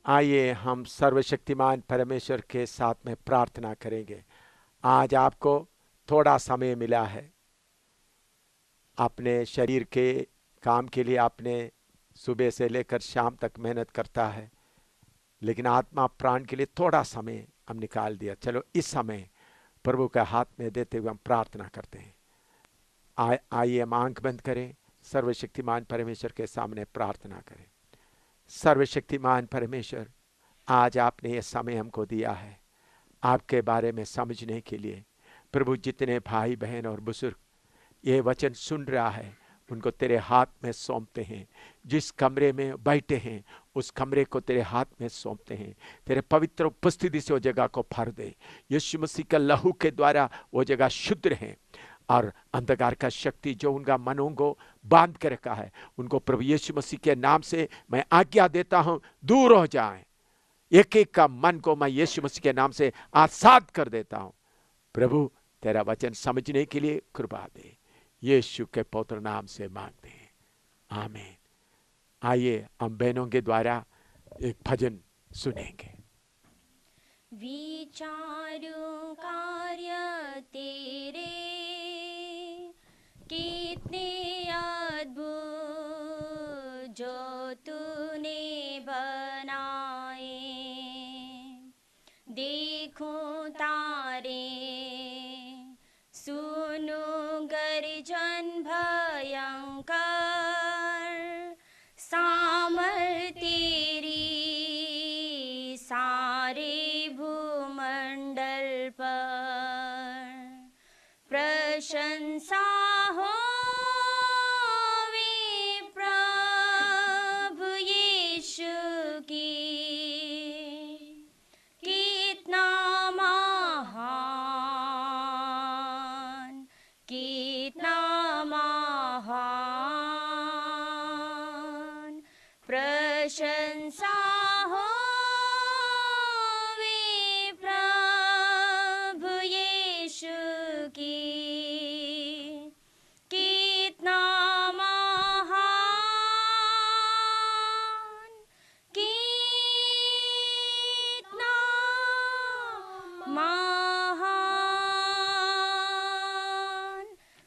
आइए हम सर्वशक्तिमान परमेश्वर के साथ में प्रार्थना करेंगे। आज आपको थोड़ा समय मिला है। अपने शरीर के काम के लिए आपने सुबह से लेकर शाम तक मेहनत करता है, लेकिन आत्मा प्राण के लिए थोड़ा समय हम निकाल दिया। चलो इस समय प्रभु के हाथ में देते हुए हम प्रार्थना करते हैं। आइए हम आंख बंद करें, सर्वशक्तिमान परमेश्वर के सामने प्रार्थना करें। सर्वशक्तिमान परमेश्वर, आज आपने ये समय हमको दिया है आपके बारे में समझने के लिए। प्रभु, जितने भाई बहन और बुजुर्ग ये वचन सुन रहा है, उनको तेरे हाथ में सौंपते हैं। जिस कमरे में बैठे हैं उस कमरे को तेरे हाथ में सौंपते हैं। तेरे पवित्र उपस्थिति से वो जगह को भर दे। यीशु मसीह का लहू के द्वारा वो जगह शुद्ध रहे और अंधकार का शक्ति जो उनका मनों को बांध के रखा है, उनको प्रभु यीशु मसीह के नाम से मैं आज्ञा देता हूं, दूर हो जाएं। एक एक का मन को मैं यीशु मसीह के नाम से आजाद कर देता हूं। प्रभु, तेरा वचन समझने के लिए कृपा दे, यीशु के पवित्र नाम से मांगते हैं, आमीन। आइए हम बहनों के द्वारा एक भजन सुनेंगे। विचारूं कार्य तेरे कितने अद्भुत जो तूने बनाए। देखूं तारे, सुनूं गर्जन भयंकर, सामर्थ तेरी सारे भूमंडल पर। प्रशंसा होवे प्रभु यीशु की, कितना महान, कितना महान। प्रशंसा होवे प्रभु यीशु की, कितना महान, कितना महान।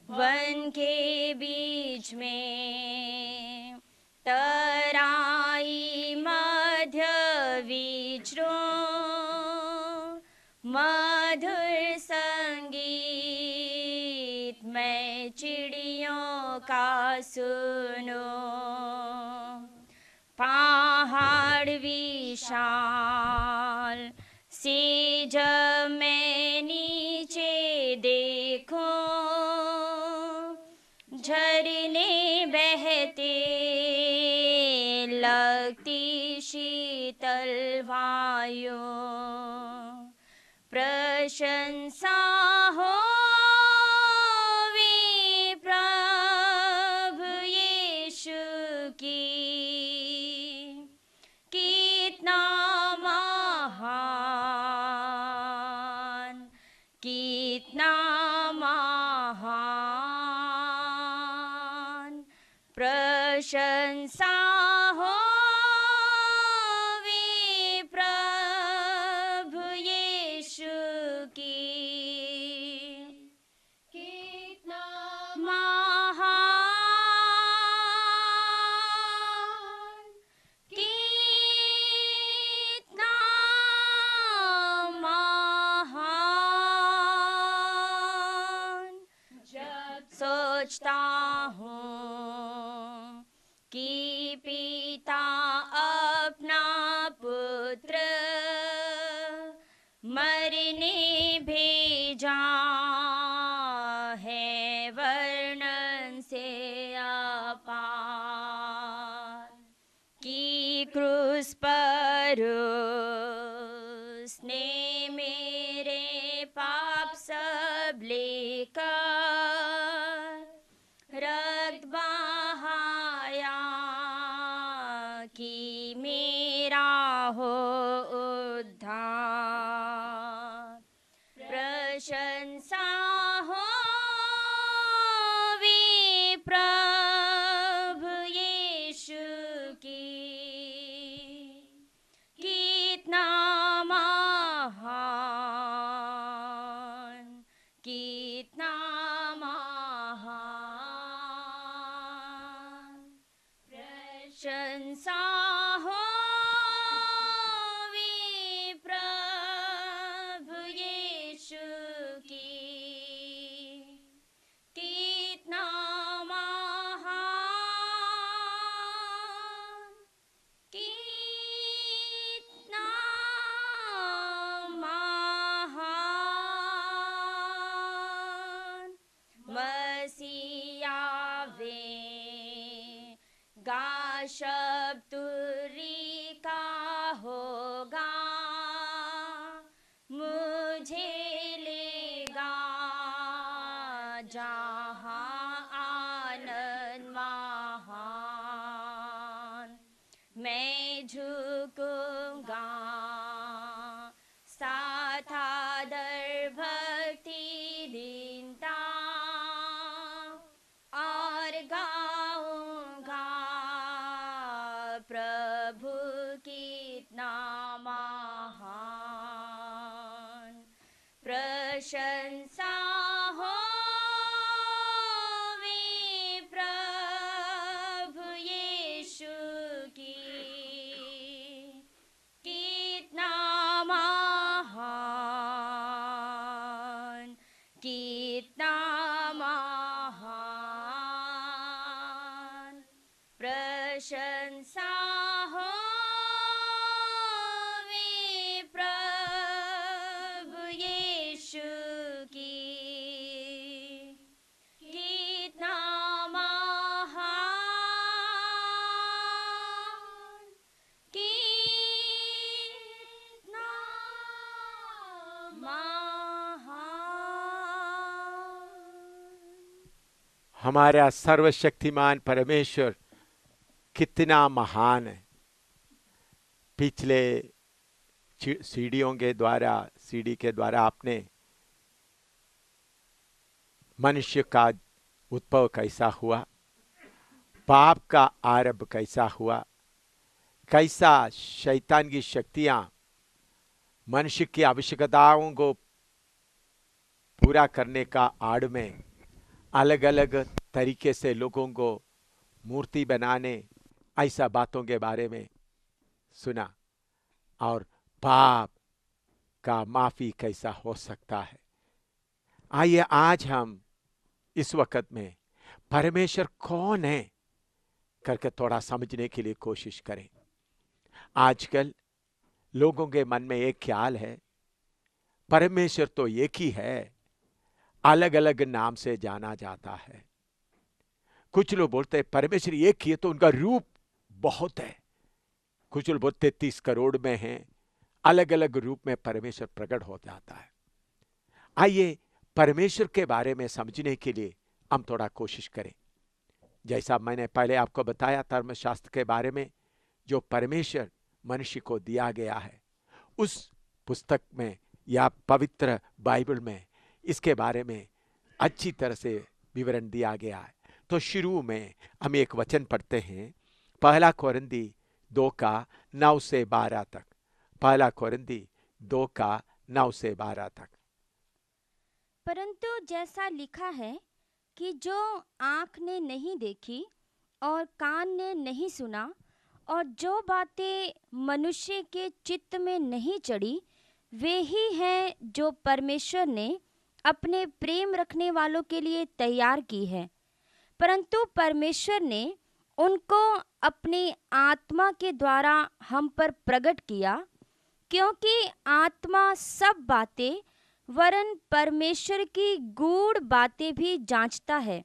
वन के बीच में तराई मध्य विचरो, मधुर संगीत मैं चिड़ियों का सुनो। पहाड़ विशाल सेज में नीचे देखो, झरने बहते लगती शीतल वायु। प्रशंसा होवे प्रभु यीशु की, कितना महान, कितना महान। प्रशंसा होवे प्रभु यीशु की, कितना महान, कितना महान। जब सोचता हूँ कि पिता अपना पुत्र मरने भेजा है, वर्णन से अपार। कि क्रूस पर उसने मेरे पाप सब लेकर रक्त बहाया, कि मेरा हो उद्धार। प्रशंसा होवे प्रभु यीशु की, जहाँ आनंद महान, मैं झुकूंगा साथ आदर भक्ति दीनता, और गाऊंगा प्रभु कितना महान। प्रशंसा हो प्रभु यीशु की, कितना महान, कितना महान। प्रशंसा हो प्रभु यीशु की, कितना महान, कितना महान। हमारा सर्वशक्तिमान परमेश्वर कितना महान है। पिछले सीडी के द्वारा आपने मनुष्य का उद्भव कैसा हुआ, पाप का आरंभ कैसा हुआ, कैसा शैतान की शक्तियां मनुष्य की आवश्यकताओं को पूरा करने का आड़ में अलग अलग तरीके से लोगों को मूर्ति बनाने, ऐसा बातों के बारे में सुना। और पाप का माफी कैसा हो सकता है। आइए आज हम इस वक्त में परमेश्वर कौन है करके थोड़ा समझने के लिए कोशिश करें। आजकल लोगों के मन में एक ख्याल है, परमेश्वर तो एक ही है, अलग अलग नाम से जाना जाता है। कुछ लोग बोलते हैं परमेश्वर एक ही है तो उनका रूप बहुत है। कुछ लोग बोलते 33 करोड़ में हैं, अलग अलग रूप में परमेश्वर प्रकट हो जाता है। आइए परमेश्वर के बारे में समझने के लिए हम थोड़ा कोशिश करें। जैसा मैंने पहले आपको बताया धर्मशास्त्र के बारे में, जो परमेश्वर मनुष्य को दिया गया है, उस पुस्तक में या पवित्र बाइबल में इसके बारे में अच्छी तरह से विवरण दिया गया है। तो शुरू में हम एक वचन पढ़ते हैं, पहला कोरिन्थी 2:9-12 तक। पहला कोरिन्थी 2:9-12 तक। परंतु जैसा लिखा है कि जो आँख ने नहीं देखी और कान ने नहीं सुना और जो बातें मनुष्य के चित्त में नहीं चढ़ी, वे ही हैं जो परमेश्वर ने अपने प्रेम रखने वालों के लिए तैयार की है। परंतु परमेश्वर ने उनको अपनी आत्मा के द्वारा हम पर प्रकट किया, क्योंकि आत्मा सब बातें वरन परमेश्वर की गूढ़ बातें भी जांचता है।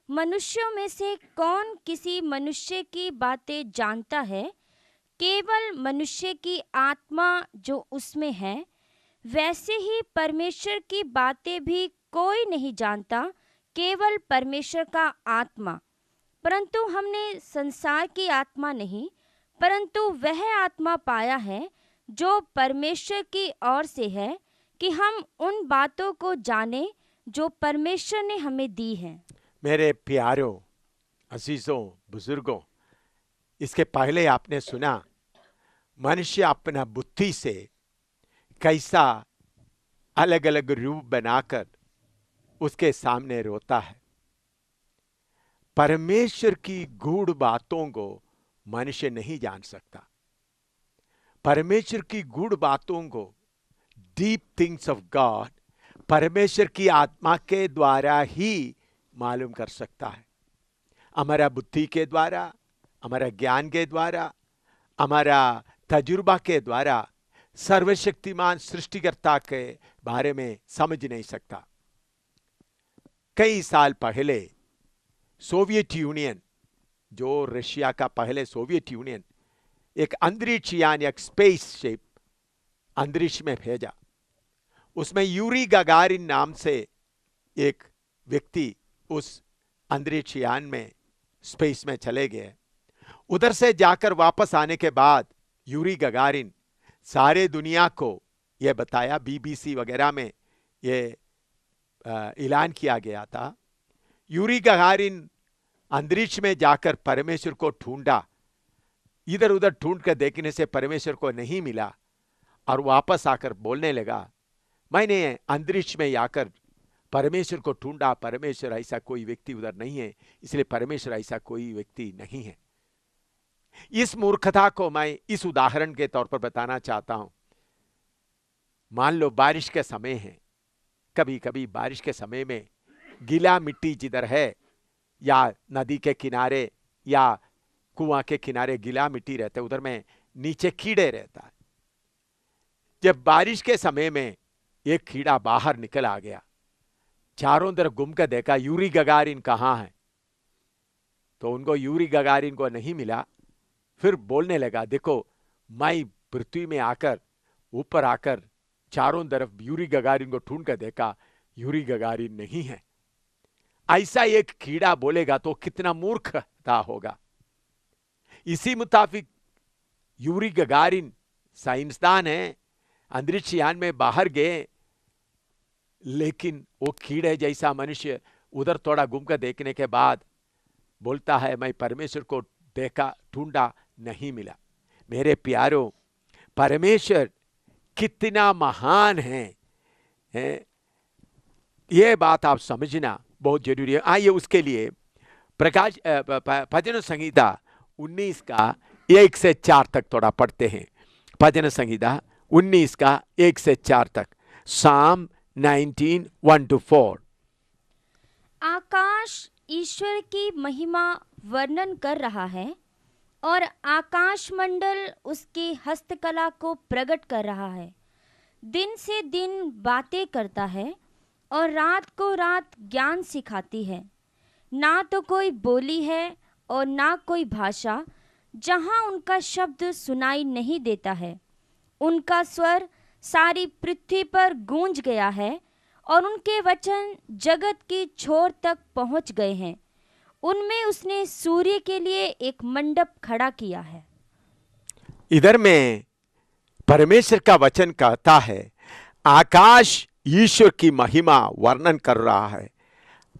मनुष्यों में से कौन किसी मनुष्य की बातें जानता है? केवल मनुष्य की आत्मा जो उसमें है। वैसे ही परमेश्वर की बातें भी कोई नहीं जानता, केवल परमेश्वर का आत्मा। परंतु हमने संसार की आत्मा नहीं, परंतु वह आत्मा पाया है जो परमेश्वर की ओर से है, कि हम उन बातों को जाने जो परमेश्वर ने हमें दी हैं। मेरे प्यारों, अजीजों, बुजुर्गों, इसके पहले आपने सुना मनुष्य अपना बुद्धि से कैसा अलग अलग रूप बनाकर उसके सामने रोता है। परमेश्वर की गूढ़ बातों को मनुष्य नहीं जान सकता। परमेश्वर की गूढ़ बातों को, डीप थिंग्स ऑफ गॉड, परमेश्वर की आत्मा के द्वारा ही मालूम कर सकता है। हमारा बुद्धि के द्वारा, हमारा ज्ञान के द्वारा, हमारा तजुर्बा के द्वारा सर्वशक्तिमान सृष्टिकर्ता के बारे में समझ नहीं सकता। कई साल पहले सोवियत यूनियन, जो रशिया का पहले सोवियत यूनियन, एक अंतरिक्ष यान, एक स्पेसशिप अंतरिक्ष में भेजा। उसमें यूरी गगारिन नाम से एक व्यक्ति उस अंतरिक्ष यान में, स्पेस में चले गए। उधर से जाकर वापस आने के बाद यूरी गगारिन सारे दुनिया को यह बताया, बीबीसी वगैरह में यह ऐलान किया गया था। यूरी गगारिन अंतरिक्ष में जाकर परमेश्वर को ढूंढा, इधर उधर ढूंढ कर देखने से परमेश्वर को नहीं मिला, और वापस आकर बोलने लगा, मैंने अंतरिक्ष में आकर परमेश्वर को ढूंढा, परमेश्वर ऐसा कोई व्यक्ति उधर नहीं है, इसलिए परमेश्वर ऐसा कोई व्यक्ति नहीं है। इस मूर्खता को मैं इस उदाहरण के तौर पर बताना चाहता हूं। मान लो बारिश के समय है, कभी कभी बारिश के समय में गीला मिट्टी जिधर है, या नदी के किनारे या कुआं के किनारे गीला मिट्टी रहते, उधर में नीचे कीड़े रहता है। जब बारिश के समय में एक कीड़ा बाहर निकल आ गया, चारों तरफ घूम कर देखा यूरी गगारिन कहां है, तो उनको यूरी गगारिन को नहीं मिला। फिर बोलने लगा, देखो मैं पृथ्वी में आकर, ऊपर आकर चारों तरफ यूरी गगारिन को ढूंढ कर देखा, यूरी गगारिन नहीं है। ऐसा एक कीड़ा बोलेगा तो कितना मूर्खता होगा। इसी मुताबिक यूरी गगारिन साइंसदान है, अंतरिक्ष यान में बाहर गए, लेकिन वो कीड़े जैसा मनुष्य उधर थोड़ा घूम कर देखने के बाद बोलता है, मैं परमेश्वर को देखा, ढूंढा, नहीं मिला। मेरे प्यारों, परमेश्वर कितना महान है, यह बात आप समझना बहुत जरूरी है। आइए उसके लिए प्रकाश भजन संहिता 19 का 1 से 4 तक थोड़ा पढ़ते हैं। भजन संहिता 19 का 1 से 4 तक, साम 19 1 to 4। आकाश ईश्वर की महिमा वर्णन कर रहा है और आकाश मंडल उसकी हस्तकला को प्रकट कर रहा है। दिन से दिन बातें करता है और रात को रात ज्ञान सिखाती है। ना तो कोई बोली है और ना कोई भाषा जहाँ उनका शब्द सुनाई नहीं देता है। उनका स्वर सारी पृथ्वी पर गूंज गया है और उनके वचन जगत की छोर तक पहुँच गए हैं। उनमें उसने सूर्य के लिए एक मंडप खड़ा किया है। इधर में परमेश्वर का वचन कहता है, आकाश ईश्वर की महिमा वर्णन कर रहा है,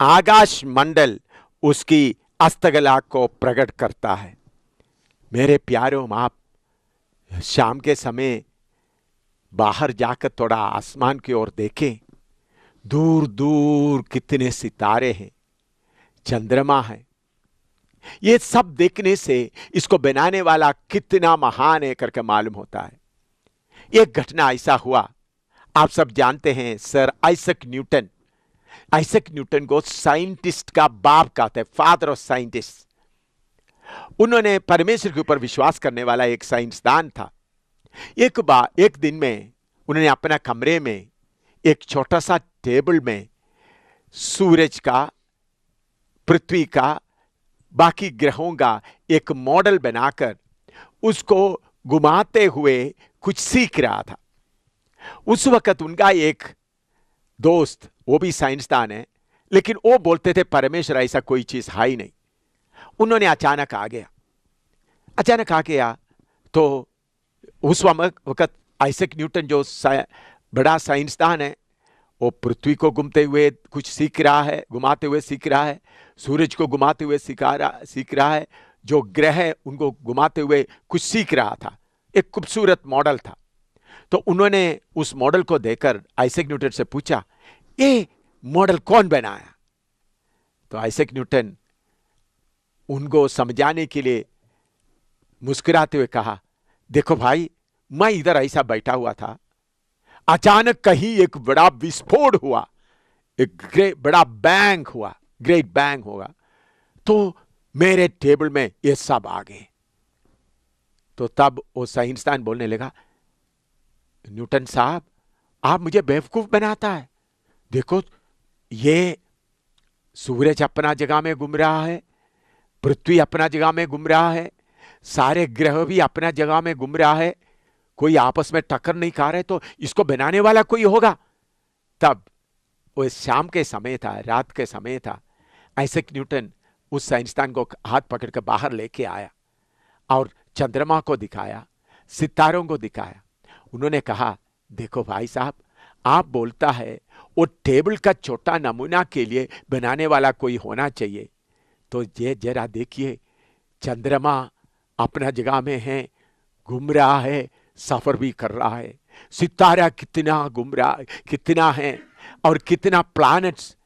आकाश मंडल उसकी हस्तकला को प्रकट करता है। मेरे प्यारों, आप शाम के समय बाहर जाकर थोड़ा आसमान की ओर देखें, दूर दूर कितने सितारे हैं, चंद्रमा है। ये सब देखने से इसको बनाने वाला कितना महान है करके मालूम होता है। एक घटना ऐसा हुआ, आप सब जानते हैं, sir Isaac Newton. Isaac Newton को साइंटिस्ट का बाप कहते हैं, फादर ऑफ साइंटिस्ट। उन्होंने परमेश्वर के ऊपर विश्वास करने वाला एक साइंसदान था। एक दिन में उन्होंने अपना कमरे में एक छोटा सा टेबल में सूरज का, पृथ्वी का, बाकी ग्रहों का एक मॉडल बनाकर उसको घुमाते हुए कुछ सीख रहा था। उस वक्त उनका एक दोस्त, वो भी साइंसदान है, लेकिन वो बोलते थे परमेश्वर ऐसा कोई चीज है ही नहीं। उन्होंने अचानक आ गया तो उस वक्त आइजैक न्यूटन जो बड़ा साइंसदान है, वो पृथ्वी को घूमते हुए कुछ सीख रहा है, घुमाते हुए सीख रहा है, सूरज को घुमाते हुए सीख रहा है, जो ग्रह है उनको घुमाते हुए कुछ सीख रहा था। एक खूबसूरत मॉडल था। तो उन्होंने उस मॉडल को देखकर आइजैक न्यूटन से पूछा, ये मॉडल कौन बनाया? तो आइजैक न्यूटन उनको समझाने के लिए मुस्कुराते हुए कहा, देखो भाई, मैं इधर ऐसा बैठा हुआ था, अचानक कहीं एक बड़ा विस्फोट हुआ, एक बड़ा बैंग हुआ, ग्रेट बैंग होगा, तो मेरे टेबल में ये सब आ गए। तो तब वो साइंसदान बोलने लगा, न्यूटन साहब, आप मुझे बेवकूफ बनाता है। देखो, ये सूरज अपना जगह में घूम रहा है, पृथ्वी अपना जगह में घूम रहा है, सारे ग्रह भी अपना जगह में घूम रहा है, कोई आपस में टक्कर नहीं खा रहे, तो इसको बनाने वाला कोई होगा। तब वो शाम के समय था, रात के समय था। आइजैक न्यूटन उस साइंसदान को हाथ पकड़कर बाहर लेके आया और चंद्रमा को दिखाया, सितारों को दिखाया। उन्होंने कहा, देखो भाई साहब, आप बोलता है वो टेबल का छोटा नमूना के लिए बनाने वाला कोई होना चाहिए, तो ये जरा देखिए, चंद्रमा अपना जगह में है, घूम रहा है, सफर भी कर रहा है। सितारा कितना घूम रहा, कितना है, और कितना प्लैनेट्स,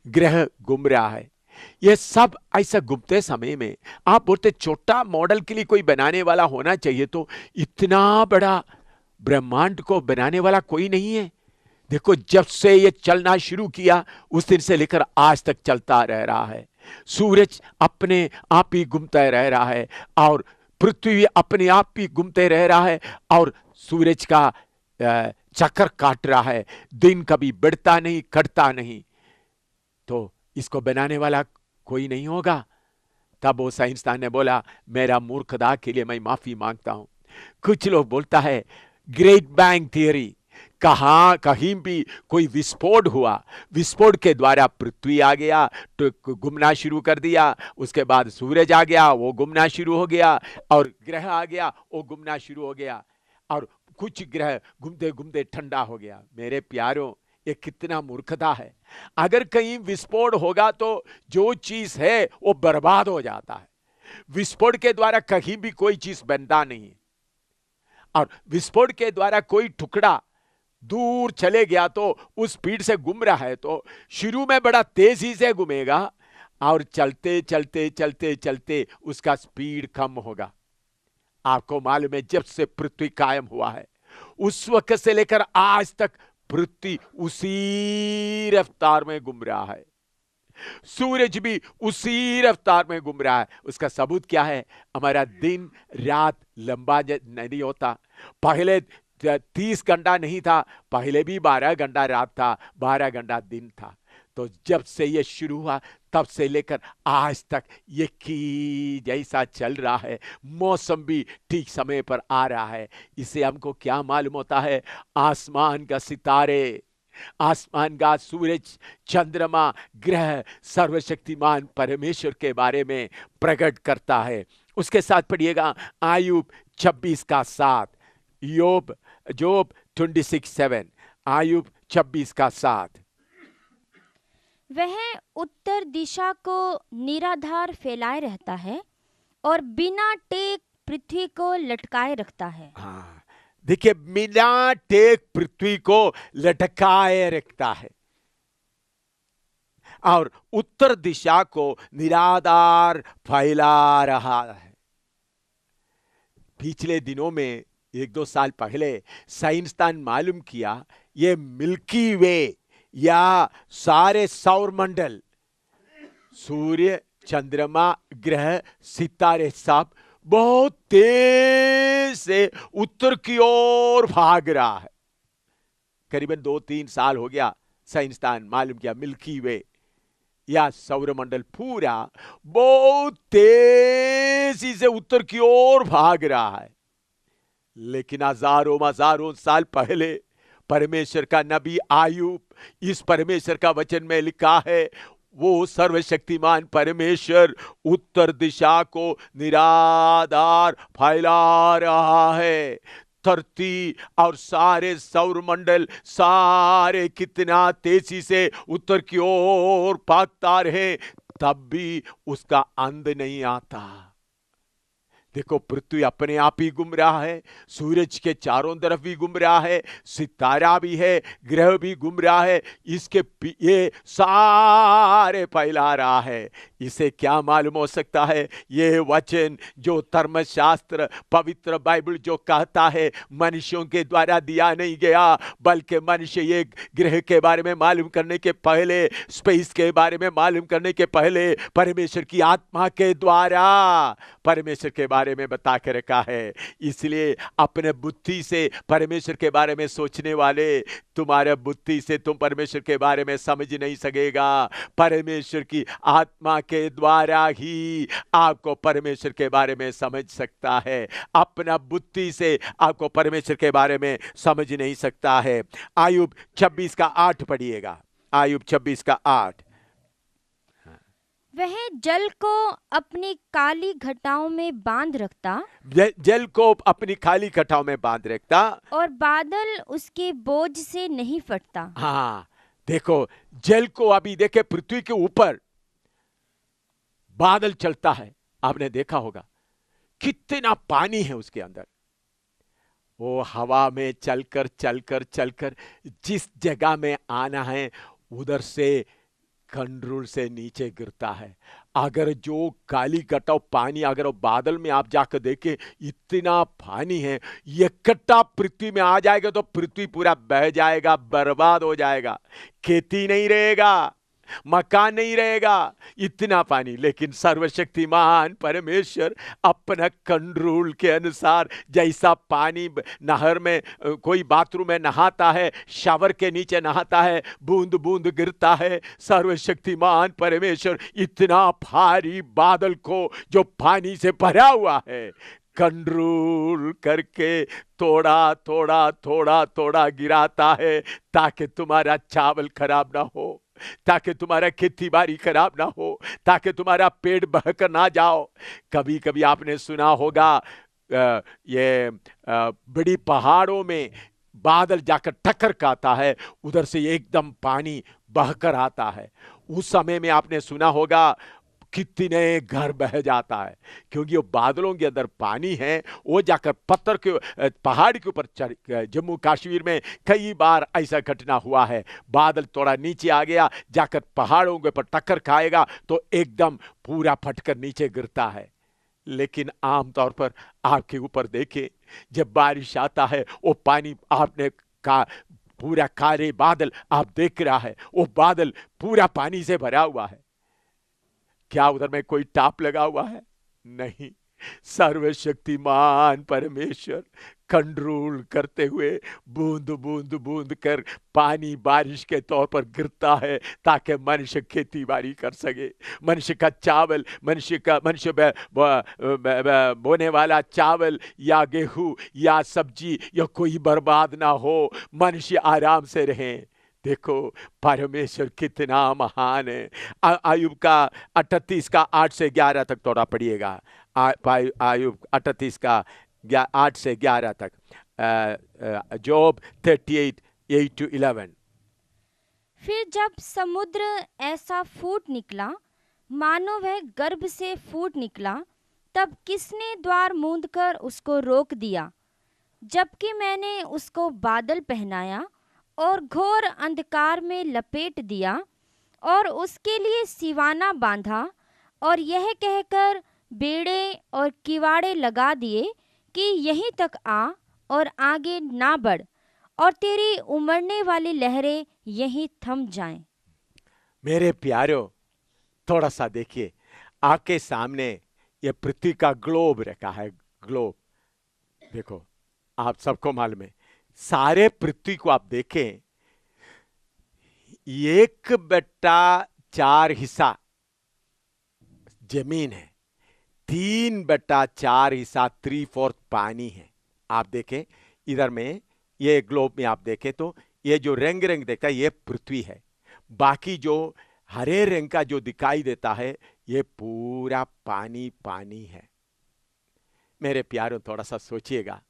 ग्रह घूम रहा है। ये सब ऐसा घूमते समय में आप बोलते छोटा मॉडल के लिए कोई बनाने वाला होना चाहिए, तो इतना बड़ा ब्रह्मांड को बनाने वाला कोई नहीं है। देखो, जब से ये चलना शुरू किया उस दिन से लेकर आज तक चलता रह रहा है। सूरज अपने आप ही घूमता रह रहा है, और पृथ्वी अपने आप ही घूमते रह रहा है, और सूरज का चक्कर काट रहा है। दिन कभी बढ़ता नहीं, कटता नहीं। तो इसको बनाने वाला कोई नहीं होगा। तब वो साइंसदान ने बोला, मेरा मूर्खता के लिए मैं माफी मांगता हूं। कुछ लोग बोलता है ग्रेट बैंग थियरी, कहीं भी कोई विस्फोट हुआ, विस्फोट के द्वारा पृथ्वी आ गया तो घूमना शुरू कर दिया, उसके बाद सूरज आ गया, वो घूमना शुरू हो गया, और ग्रह आ गया, वो घूमना शुरू हो गया, और कुछ ग्रह घूमते घूमते ठंडा हो गया। मेरे प्यारों, ये कितना मूर्खता है। अगर कहीं विस्फोट होगा तो जो चीज है वो बर्बाद हो जाता है। विस्फोट के द्वारा कहीं भी कोई चीज बनता नहीं, और विस्फोट के द्वारा कोई टुकड़ा दूर चले गया तो उस स्पीड से घूम रहा है, तो शुरू में बड़ा तेजी से घूमेगा, और चलते चलते चलते चलते उसका स्पीड कम होगा। आपको मालूम है, जब से पृथ्वी कायम हुआ है उस वक्त से लेकर आज तक पृथ्वी उसी रफ्तार में घूम रहा है, सूरज भी उसी रफ्तार में घूम रहा है। उसका सबूत क्या है? हमारा दिन रात लंबा नहीं होता। पहले 30 घंटा नहीं था, पहले भी 12 घंटा रात था, 12 घंटा दिन था। तो जब से ये शुरू हुआ तब से लेकर आज तक ये की जैसा चल रहा है। मौसम भी ठीक समय पर आ रहा है। इससे हमको क्या मालूम होता है? आसमान का सितारे, आसमान का सूरज, चंद्रमा, ग्रह सर्वशक्तिमान परमेश्वर के बारे में प्रकट करता है। उसके साथ पढ़िएगा आयुब 26 का 7, जोब 26:7, आयुब 26 का 7। वह उत्तर दिशा को निराधार फैलाए रहता है और बिना टेक पृथ्वी को लटकाए रखता है। हाँ, देखिए, बिना टेक पृथ्वी को लटकाए रखता है और उत्तर दिशा को निराधार फैला रहा है। पिछले दिनों में 1-2 साल पहले साइंसदान मालूम किया, ये मिल्की वे या सारे सौर मंडल, सूर्य, चंद्रमा, ग्रह, सितारे सब बहुत तेज से उत्तर की ओर भाग रहा है। करीबन 2-3 साल हो गया साइंसदान मालूम किया, मिल्की वे या सौरमंडल पूरा बहुत तेजी से उत्तर की ओर भाग रहा है। लेकिन हजारों साल पहले परमेश्वर का नबी आयुब, इस परमेश्वर का वचन में लिखा है, वो सर्वशक्तिमान परमेश्वर उत्तर दिशा को निराधार फैला रहा है। धरती और सारे सौरमंडल सारे कितना तेजी से उत्तर की ओर भागता रहे, तब भी उसका अंत नहीं आता। देखो, पृथ्वी अपने आप ही घूम रहा है, सूरज के चारों तरफ भी घूम रहा है, सितारा भी है, ग्रह भी घूम रहा है, इसके ये सारे फैला रहा है। इसे क्या मालूम हो सकता है? ये वचन जो धर्मशास्त्र, पवित्र बाइबल जो कहता है, मनुष्यों के द्वारा दिया नहीं गया, बल्कि मनुष्य ये ग्रह के बारे में मालूम करने के पहले, स्पेस के बारे में मालूम करने के पहले, परमेश्वर की आत्मा के द्वारा परमेश्वर के बारे में बता के रखा है। इसलिए अपने बुद्धि से परमेश्वर के बारे में सोचने वाले, तुम्हारे बुद्धि से तुम परमेश्वर के बारे में समझ नहीं सकेगा। परमेश्वर की आत्मा के द्वारा ही आपको परमेश्वर के बारे में समझ सकता है। अपना बुद्धि से आपको परमेश्वर के बारे में समझ नहीं सकता है। आयुब 26 का 8 पढ़िएगा। आयुब 26:8। वह जल को अपनी काली घटाओं में बांध रखता, जल को अपनी खाली घटाओं में बांध रखता, और बादल उसके बोझ से नहीं फटता। हाँ देखो, जल को अभी देखे पृथ्वी के ऊपर बादल चलता है, आपने देखा होगा कितना पानी है उसके अंदर। वो हवा में चलकर चलकर चलकर जिस जगह में आना है उधर से कंड्रूल से नीचे गिरता है। अगर जो काली घटाओ पानी, अगर वो बादल में आप जाकर देखें इतना पानी है, इकट्ठा पृथ्वी में आ जाएगा तो पृथ्वी पूरा बह जाएगा, बर्बाद हो जाएगा, खेती नहीं रहेगा, मकान नहीं रहेगा, इतना पानी। लेकिन सर्वशक्तिमान परमेश्वर अपना कंट्रोल के अनुसार, जैसा पानी नहर में कोई बाथरूम में नहाता है, शावर के नीचे नहाता है, बूंद बूंद गिरता है, सर्वशक्तिमान परमेश्वर इतना भारी बादल को जो पानी से भरा हुआ है कंट्रोल करके थोड़ा थोड़ा थोड़ा थोड़ा गिराता है, ताकि तुम्हारा चावल खराब ना हो, ताकि तुम्हारा खेती बाड़ी खराब ना हो, ताकि तुम्हारा पेट बहकर ना जाओ। कभी कभी आपने सुना होगा ये बड़ी पहाड़ों में बादल जाकर टक्कर खाता है, उधर से एकदम पानी बहकर आता है। उस समय में आपने सुना होगा कितने घर बह जाता है, क्योंकि वो बादलों के अंदर पानी है, वो जाकर पत्थर के पहाड़ के ऊपर चढ़। जम्मू कश्मीर में कई बार ऐसा घटना हुआ है, बादल थोड़ा नीचे आ गया, जाकर पहाड़ों के ऊपर टक्कर खाएगा तो एकदम पूरा फटकर नीचे गिरता है। लेकिन आमतौर पर आपके ऊपर देखे, जब बारिश आता है वो पानी आपने का पूरा काले बादल आप देख रहा है, वो बादल पूरा पानी से भरा हुआ है। क्या उधर में कोई टाप लगा हुआ है? नहीं। सर्वशक्तिमान परमेश्वर कंट्रोल करते हुए बूंद बूंद बूंद कर पानी बारिश के तौर पर गिरता है, ताकि मनुष्य खेती बाड़ी कर सके, मनुष्य का चावल, मनुष्य बोने वाला चावल या गेहूं या सब्जी या कोई बर्बाद ना हो, मनुष्य आराम से रहे। देखो परमेश्वर कितना महान है। आयुब का 38 का 8 से 11 तक थोड़ा पढ़िएगा। आयुब 38 का 8 से 11 तक, जॉब 38 8 to 11। फिर जब समुद्र ऐसा फूट निकला मानो वह गर्भ से फूट निकला, तब किसने द्वार मूंदकर उसको रोक दिया? जबकि मैंने उसको बादल पहनाया और घोर अंधकार में लपेट दिया, और उसके लिए सिवाना बांधा, और यह कहकर बेड़े और किवाड़े लगा दिए कि यहीं तक आ और आगे ना बढ़, और तेरी उमड़ने वाली लहरें यहीं थम जाएं। मेरे प्यारो, थोड़ा सा देखिए, आपके सामने ये पृथ्वी का ग्लोब रखा है। ग्लोब देखो, आप सबको मालूम है, सारे पृथ्वी को आप देखें, 1/4 हिस्सा जमीन है, 3/4 हिस्सा 3/4 पानी है। आप देखें इधर में, ये ग्लोब में आप देखें तो ये जो रंग रंग देखता है ये पृथ्वी है, बाकी जो हरे रंग का जो दिखाई देता है ये पूरा पानी पानी है। मेरे प्यारों, थोड़ा सा सोचिएगा,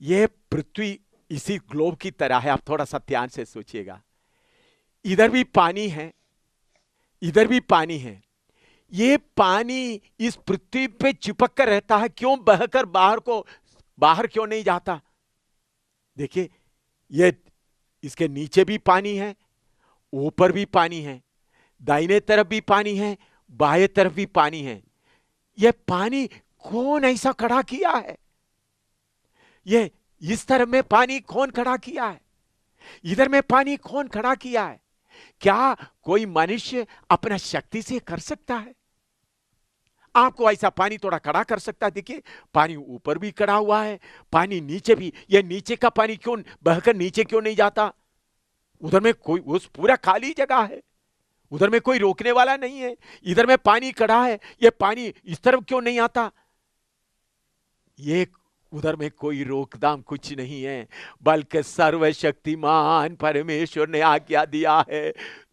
ये पृथ्वी इसी ग्लोब की तरह है। आप थोड़ा सा ध्यान से सोचिएगा, इधर भी पानी है, इधर भी पानी है। ये पानी इस पृथ्वी पे चिपक कर रहता है, क्यों बहकर बाहर क्यों नहीं जाता? देखिए, ये इसके नीचे भी पानी है, ऊपर भी पानी है, दाहिने तरफ भी पानी है, बाएं तरफ भी पानी है। ये पानी कौन ऐसा खड़ा किया है? ये इस तरफ में पानी कौन खड़ा किया है? इधर में पानी कौन खड़ा किया है? क्या कोई मनुष्य अपना शक्ति से कर सकता है? आपको ऐसा पानी थोड़ा खड़ा कर सकता है? देखिए, पानी ऊपर भी खड़ा हुआ है, पानी नीचे भी। ये नीचे का पानी क्यों बहकर नीचे क्यों नहीं जाता? उधर में कोई, उस पूरा खाली जगह है, उधर में कोई रोकने वाला नहीं है। इधर में पानी खड़ा है, ये पानी इस तरफ क्यों नहीं आता? ये उधर में कोई रोकथाम कुछ नहीं है, बल्कि सर्वशक्तिमान परमेश्वर ने आज्ञा दिया है।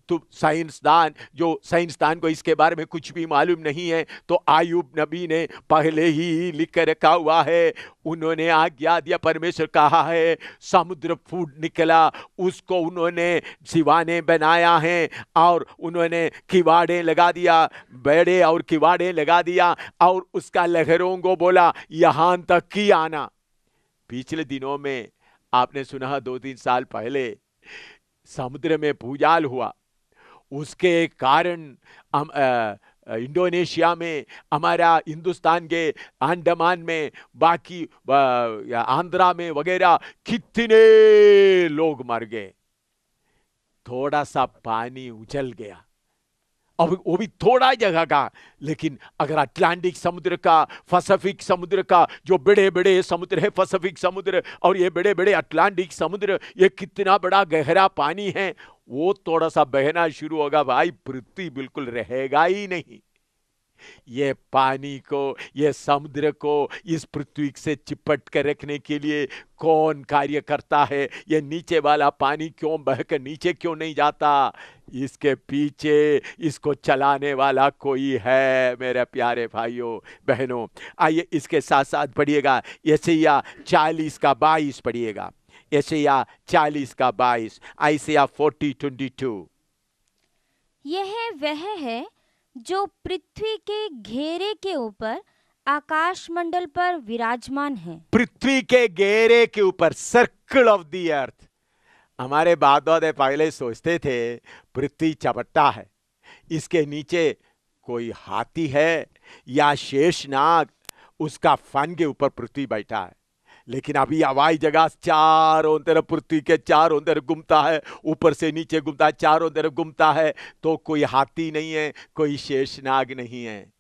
तो साइंसदान को इसके बारे में कुछ भी मालूम नहीं है, तो आयुब नबी ने पहले ही लिख कर रखा हुआ है। उन्होंने आज्ञा दिया, परमेश्वर कहा है समुद्र फूट निकला, उसको उन्होंने सिवाने बनाया है और उन्होंने किवाड़े लगा दिया, बेड़े और किवाड़े लगा दिया और उसका लहरों को बोला यहां तक की आना। पिछले दिनों में आपने सुना 2-3 साल पहले समुद्र में भूचाल हुआ, उसके कारण इंडोनेशिया में, हमारा हिंदुस्तान के अंडमान में, बाकी आंध्रा में वगैरह कितने लोग मर गए। थोड़ा सा पानी उछल गया, अब वो भी थोड़ा जगह का, लेकिन अगर अटलांटिक समुद्र का, पैसिफिक समुद्र का, जो बड़े बड़े समुद्र है पैसिफिक समुद्र और ये बड़े बड़े अटलांटिक समुद्र, ये कितना बड़ा गहरा पानी है, वो थोड़ा सा बहना शुरू होगा भाई, पृथ्वी बिल्कुल रहेगा ही नहीं। ये पानी को, ये समुद्र को इस पृथ्वी से चिपट कर रखने के लिए कौन कार्य करता है? ये नीचे वाला पानी क्यों बहकर नीचे क्यों नहीं जाता? इसके पीछे इसको चलाने वाला कोई है मेरे प्यारे भाइयों बहनों। आइए इसके साथ साथ पढ़िएगा यशायाह 40 का 22 पढ़िएगा, यशायाह 40 का 22, यशायाह 40:22। यह वह है जो पृथ्वी के घेरे के ऊपर आकाश मंडल पर विराजमान है। पृथ्वी के घेरे के ऊपर, सर्कल ऑफ द अर्थ। हमारे बाप दादा पहले सोचते थे पृथ्वी चपटा है, इसके नीचे कोई हाथी है या शेषनाग, उसका फन के ऊपर पृथ्वी बैठा है। लेकिन अभी हवाई जहाज चारों तरफ पृथ्वी के चारों तरफ घूमता है, ऊपर से नीचे घूमता है, चारों तरफ घूमता है, तो कोई हाथी नहीं है, कोई शेषनाग नहीं है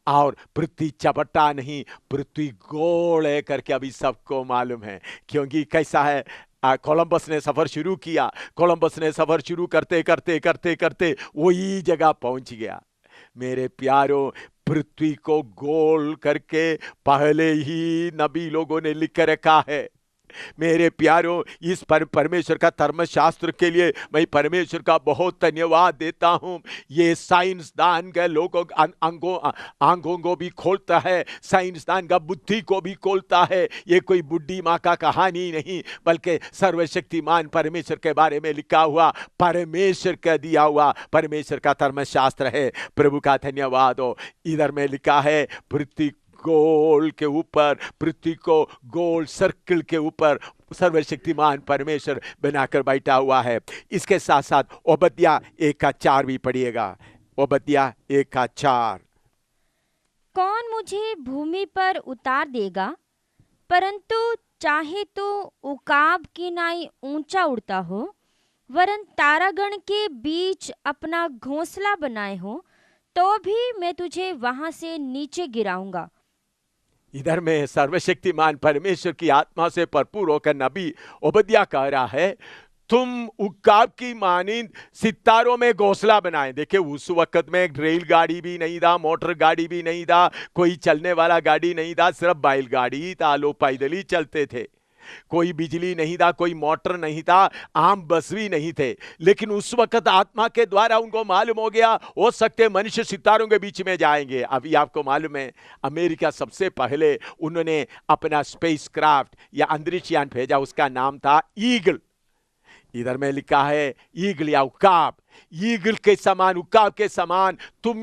और पृथ्वी चपटा नहीं, पृथ्वी गोल है करके अभी सबको मालूम है। क्योंकि कैसा है, कोलंबस ने सफर शुरू किया, कोलंबस ने सफर शुरू करते करते करते करते वही जगह पहुंच गया। मेरे प्यारों, पृथ्वी को गोल करके पहले ही नबी लोगों ने लिख रखा है। मेरे प्यारों, इस परमेश्वर का धर्मशास्त्र के लिए मैं परमेश्वर का बहुत धन्यवाद देता हूं। ये साइंसदान के लोगों आंखों को भी खोलता है, साइंसदान का बुद्धि को भी खोलता है। ये कोई बुढ़ी माँ का कहानी नहीं, बल्कि सर्वशक्तिमान परमेश्वर के बारे में लिखा हुआ, परमेश्वर का दिया हुआ परमेश्वर का धर्मशास्त्र है। प्रभु का धन्यवाद हो। इधर में लिखा है पृथ्वी गोल के ऊपर, पृथ्वी को गोल सर्कल के ऊपर सर्वशक्तिमान परमेश्वर बनाकर बैठा हुआ है। इसके साथ साथ ओबद्याह 1:4 भी पढ़िएगा, ओबद्याह 1:4। कौन मुझे भूमि पर उतार देगा, परंतु चाहे तो उकाब की नाई ऊंचा उड़ता हो, वरन तारागण के बीच अपना घोंसला बनाए हो, तो भी मैं तुझे वहां से नीचे गिराऊंगा। इधर में सर्वशक्तिमान परमेश्वर की आत्मा से भरपूर होकर नबी ओबद्याह कह रहा है, तुम उकाब की मानिंद सितारों में घोंसला बनाए। देखिए उस वक्त में रेलगाड़ी भी नहीं था, मोटर गाड़ी भी नहीं था, कोई चलने वाला गाड़ी नहीं था, सिर्फ बैलगाड़ी ही था, लोग पैदल ही चलते थे। कोई बिजली नहीं था, कोई मोटर नहीं था, आम बस भी नहीं थे। लेकिन उस वक्त आत्मा के द्वारा उनको मालूम हो गया, हो सकते मनुष्य सितारों के बीच में जाएंगे। अभी आपको मालूम है अमेरिका सबसे पहले उन्होंने अपना स्पेस क्राफ्ट या अंतरिक्ष यान भेजा, उसका नाम था ईगल। इधर में लिखा है ईगल या उकाब, ईगल के समान, उकाब के समान तुम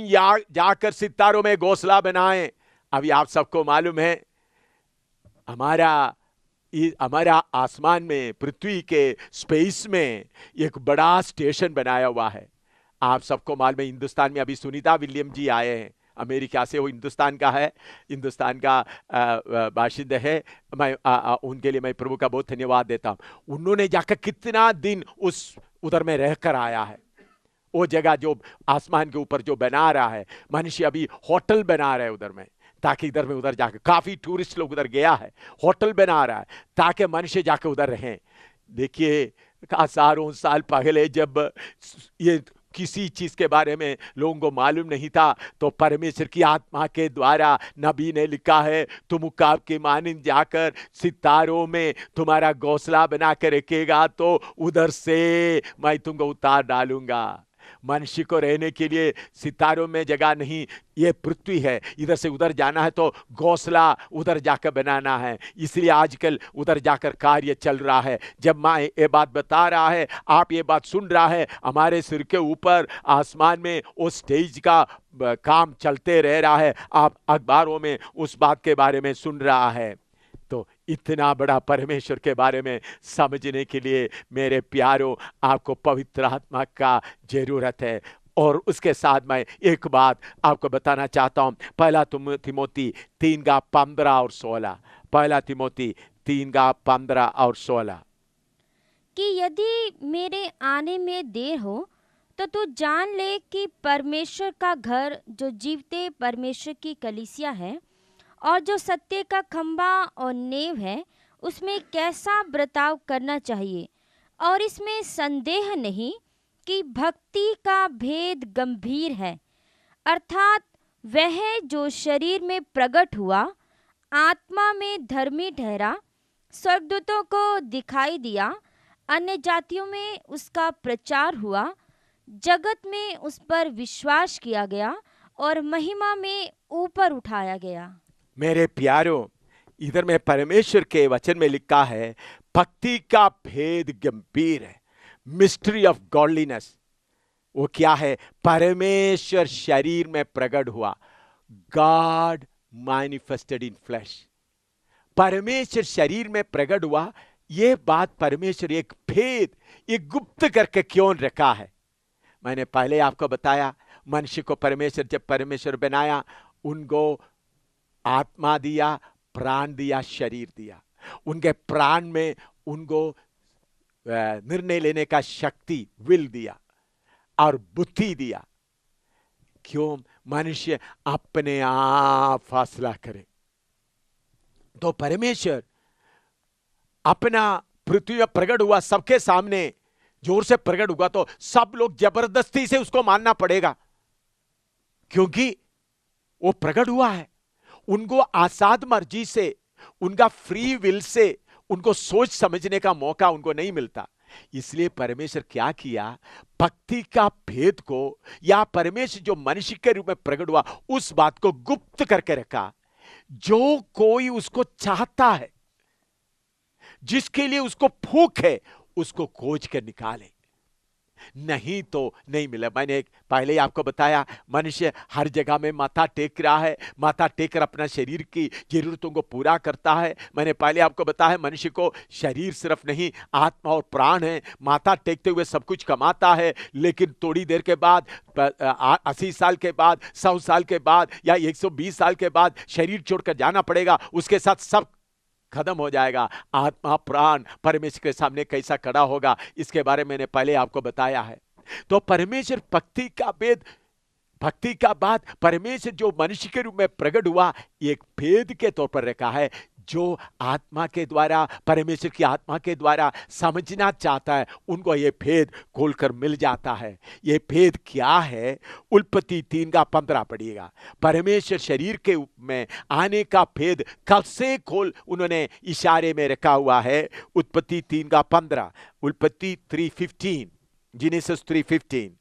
जाकर सितारों में घोंसला बनाएं। अभी आप सबको मालूम है हमारा आसमान में, पृथ्वी के स्पेस में एक बड़ा स्टेशन बनाया हुआ है। आप सबको मालूम है हिंदुस्तान में अभी सुनीता विलियम जी आए हैं अमेरिका से, वो हिंदुस्तान का है, हिंदुस्तान का बाशिंदा है। मैं उनके लिए मैं प्रभु का बहुत धन्यवाद देता हूं। उन्होंने जाकर कितना दिन उधर में रहकर आया है। वो जगह जो आसमान के ऊपर जो बना रहा है, मनुष्य अभी होटल बना रहा है उधर में, ताकि इधर में उधर जाकर, काफी टूरिस्ट लोग उधर गया है, होटल बना रहा है ताकि मनुष्य जाकर उधर रहें। देखिए हजारों साल पहले जब ये किसी चीज के बारे में लोगों को मालूम नहीं था, तो परमेश्वर की आत्मा के द्वारा नबी ने लिखा है, तुम उकाब की मानिंद जाकर सितारों में तुम्हारा घोंसला बना कर रखेगा तो उधर से मैं तुमको उतार डालूंगा। मनुष्य को रहने के लिए सितारों में जगह नहीं, ये पृथ्वी है, इधर से उधर जाना है तो घोंसला उधर जाकर बनाना है। इसलिए आजकल उधर जाकर कार्य चल रहा है। जब मैं ये बात बता रहा है, आप ये बात सुन रहा है, हमारे सिर के ऊपर आसमान में उस स्टेज का काम चलते रह रहा है, आप अखबारों में उस बात के बारे में सुन रहा है। तो इतना बड़ा परमेश्वर के बारे में समझने के लिए मेरे प्यारों, आपको पवित्र आत्मा का जरूरत है। और उसके साथ मैं एक बात आपको बताना चाहता हूं, पहला तिमोथी 3:15 और 16। पहला तिमोथी 3:15 और 16 कि यदि मेरे आने में देर हो तो तू जान ले कि परमेश्वर का घर जो जीवते परमेश्वर की कलीसिया है और जो सत्य का खंबा और नेव है, उसमें कैसा बर्ताव करना चाहिए। और इसमें संदेह नहीं कि भक्ति का भेद गंभीर है, अर्थात वह जो शरीर में प्रकट हुआ, आत्मा में धर्मी ठहरा, स्वर्गदूतों को दिखाई दिया, अन्य जातियों में उसका प्रचार हुआ, जगत में उस पर विश्वास किया गया और महिमा में ऊपर उठाया गया। मेरे प्यारों, इधर में परमेश्वर के वचन में लिखा है, भक्ति का भेद गंभीर है, मिस्ट्री ऑफ गॉडलीनेस। वो क्या है? परमेश्वर शरीर में प्रकट हुआ, गॉड मैनिफेस्टेड इन फ्लैश। परमेश्वर शरीर में प्रकट हुआ, ये बात परमेश्वर एक भेद, एक गुप्त करके क्यों रखा है। मैंने पहले आपको बताया, मनुष्य को परमेश्वर जब परमेश्वर बनाया, उनको आत्मा दिया, प्राण दिया, शरीर दिया। उनके प्राण में उनको निर्णय लेने का शक्ति, विल दिया और बुद्धि दिया। क्यों? मनुष्य अपने आप फैसला करे। तो परमेश्वर अपना पृथ्वी में प्रकट हुआ, सबके सामने जोर से प्रकट हुआ, तो सब लोग जबरदस्ती से उसको मानना पड़ेगा, क्योंकि वो प्रकट हुआ है। उनको आजाद मर्जी से, उनका फ्री विल से उनको सोच समझने का मौका उनको नहीं मिलता। इसलिए परमेश्वर क्या किया, भक्ति का भेद को, या परमेश्वर जो मनुष्य के रूप में प्रकट हुआ, उस बात को गुप्त करके रखा। जो कोई उसको चाहता है, जिसके लिए उसको भूख है, उसको खोज कर निकाले, नहीं तो नहीं मिला। मैंने पहले ही आपको बताया, मनुष्य हर जगह में माथा टेक रहा है, माथा टेक कर अपना शरीर की जरूरतों को पूरा करता है। मैंने पहले आपको बताया, मनुष्य को शरीर सिर्फ नहीं, आत्मा और प्राण है। माथा टेकते हुए सब कुछ कमाता है, लेकिन थोड़ी देर के बाद, 80 साल के बाद, 100 साल के बाद, या 120 साल के बाद शरीर छोड़कर जाना पड़ेगा। उसके साथ सब खत्म हो जाएगा। आत्मा प्राण परमेश्वर के सामने कैसा खड़ा होगा, इसके बारे में मैंने पहले आपको बताया है। तो परमेश्वर भक्ति का भेद, भक्ति का बात परमेश्वर जो मनुष्य के रूप में प्रकट हुआ, एक भेद के तौर पर रखा है, जो आत्मा के द्वारा, परमेश्वर की आत्मा के द्वारा समझना चाहता है, उनको ये भेद खोलकर मिल जाता है। ये भेद क्या है? उत्पत्ति 3:15 पढ़िएगा। परमेश्वर शरीर के में आने का भेद कब से खोल उन्होंने इशारे में रखा हुआ है। उत्पत्ति 3:15, उत्पत्ति 3:15, जेनेसिस 3:15।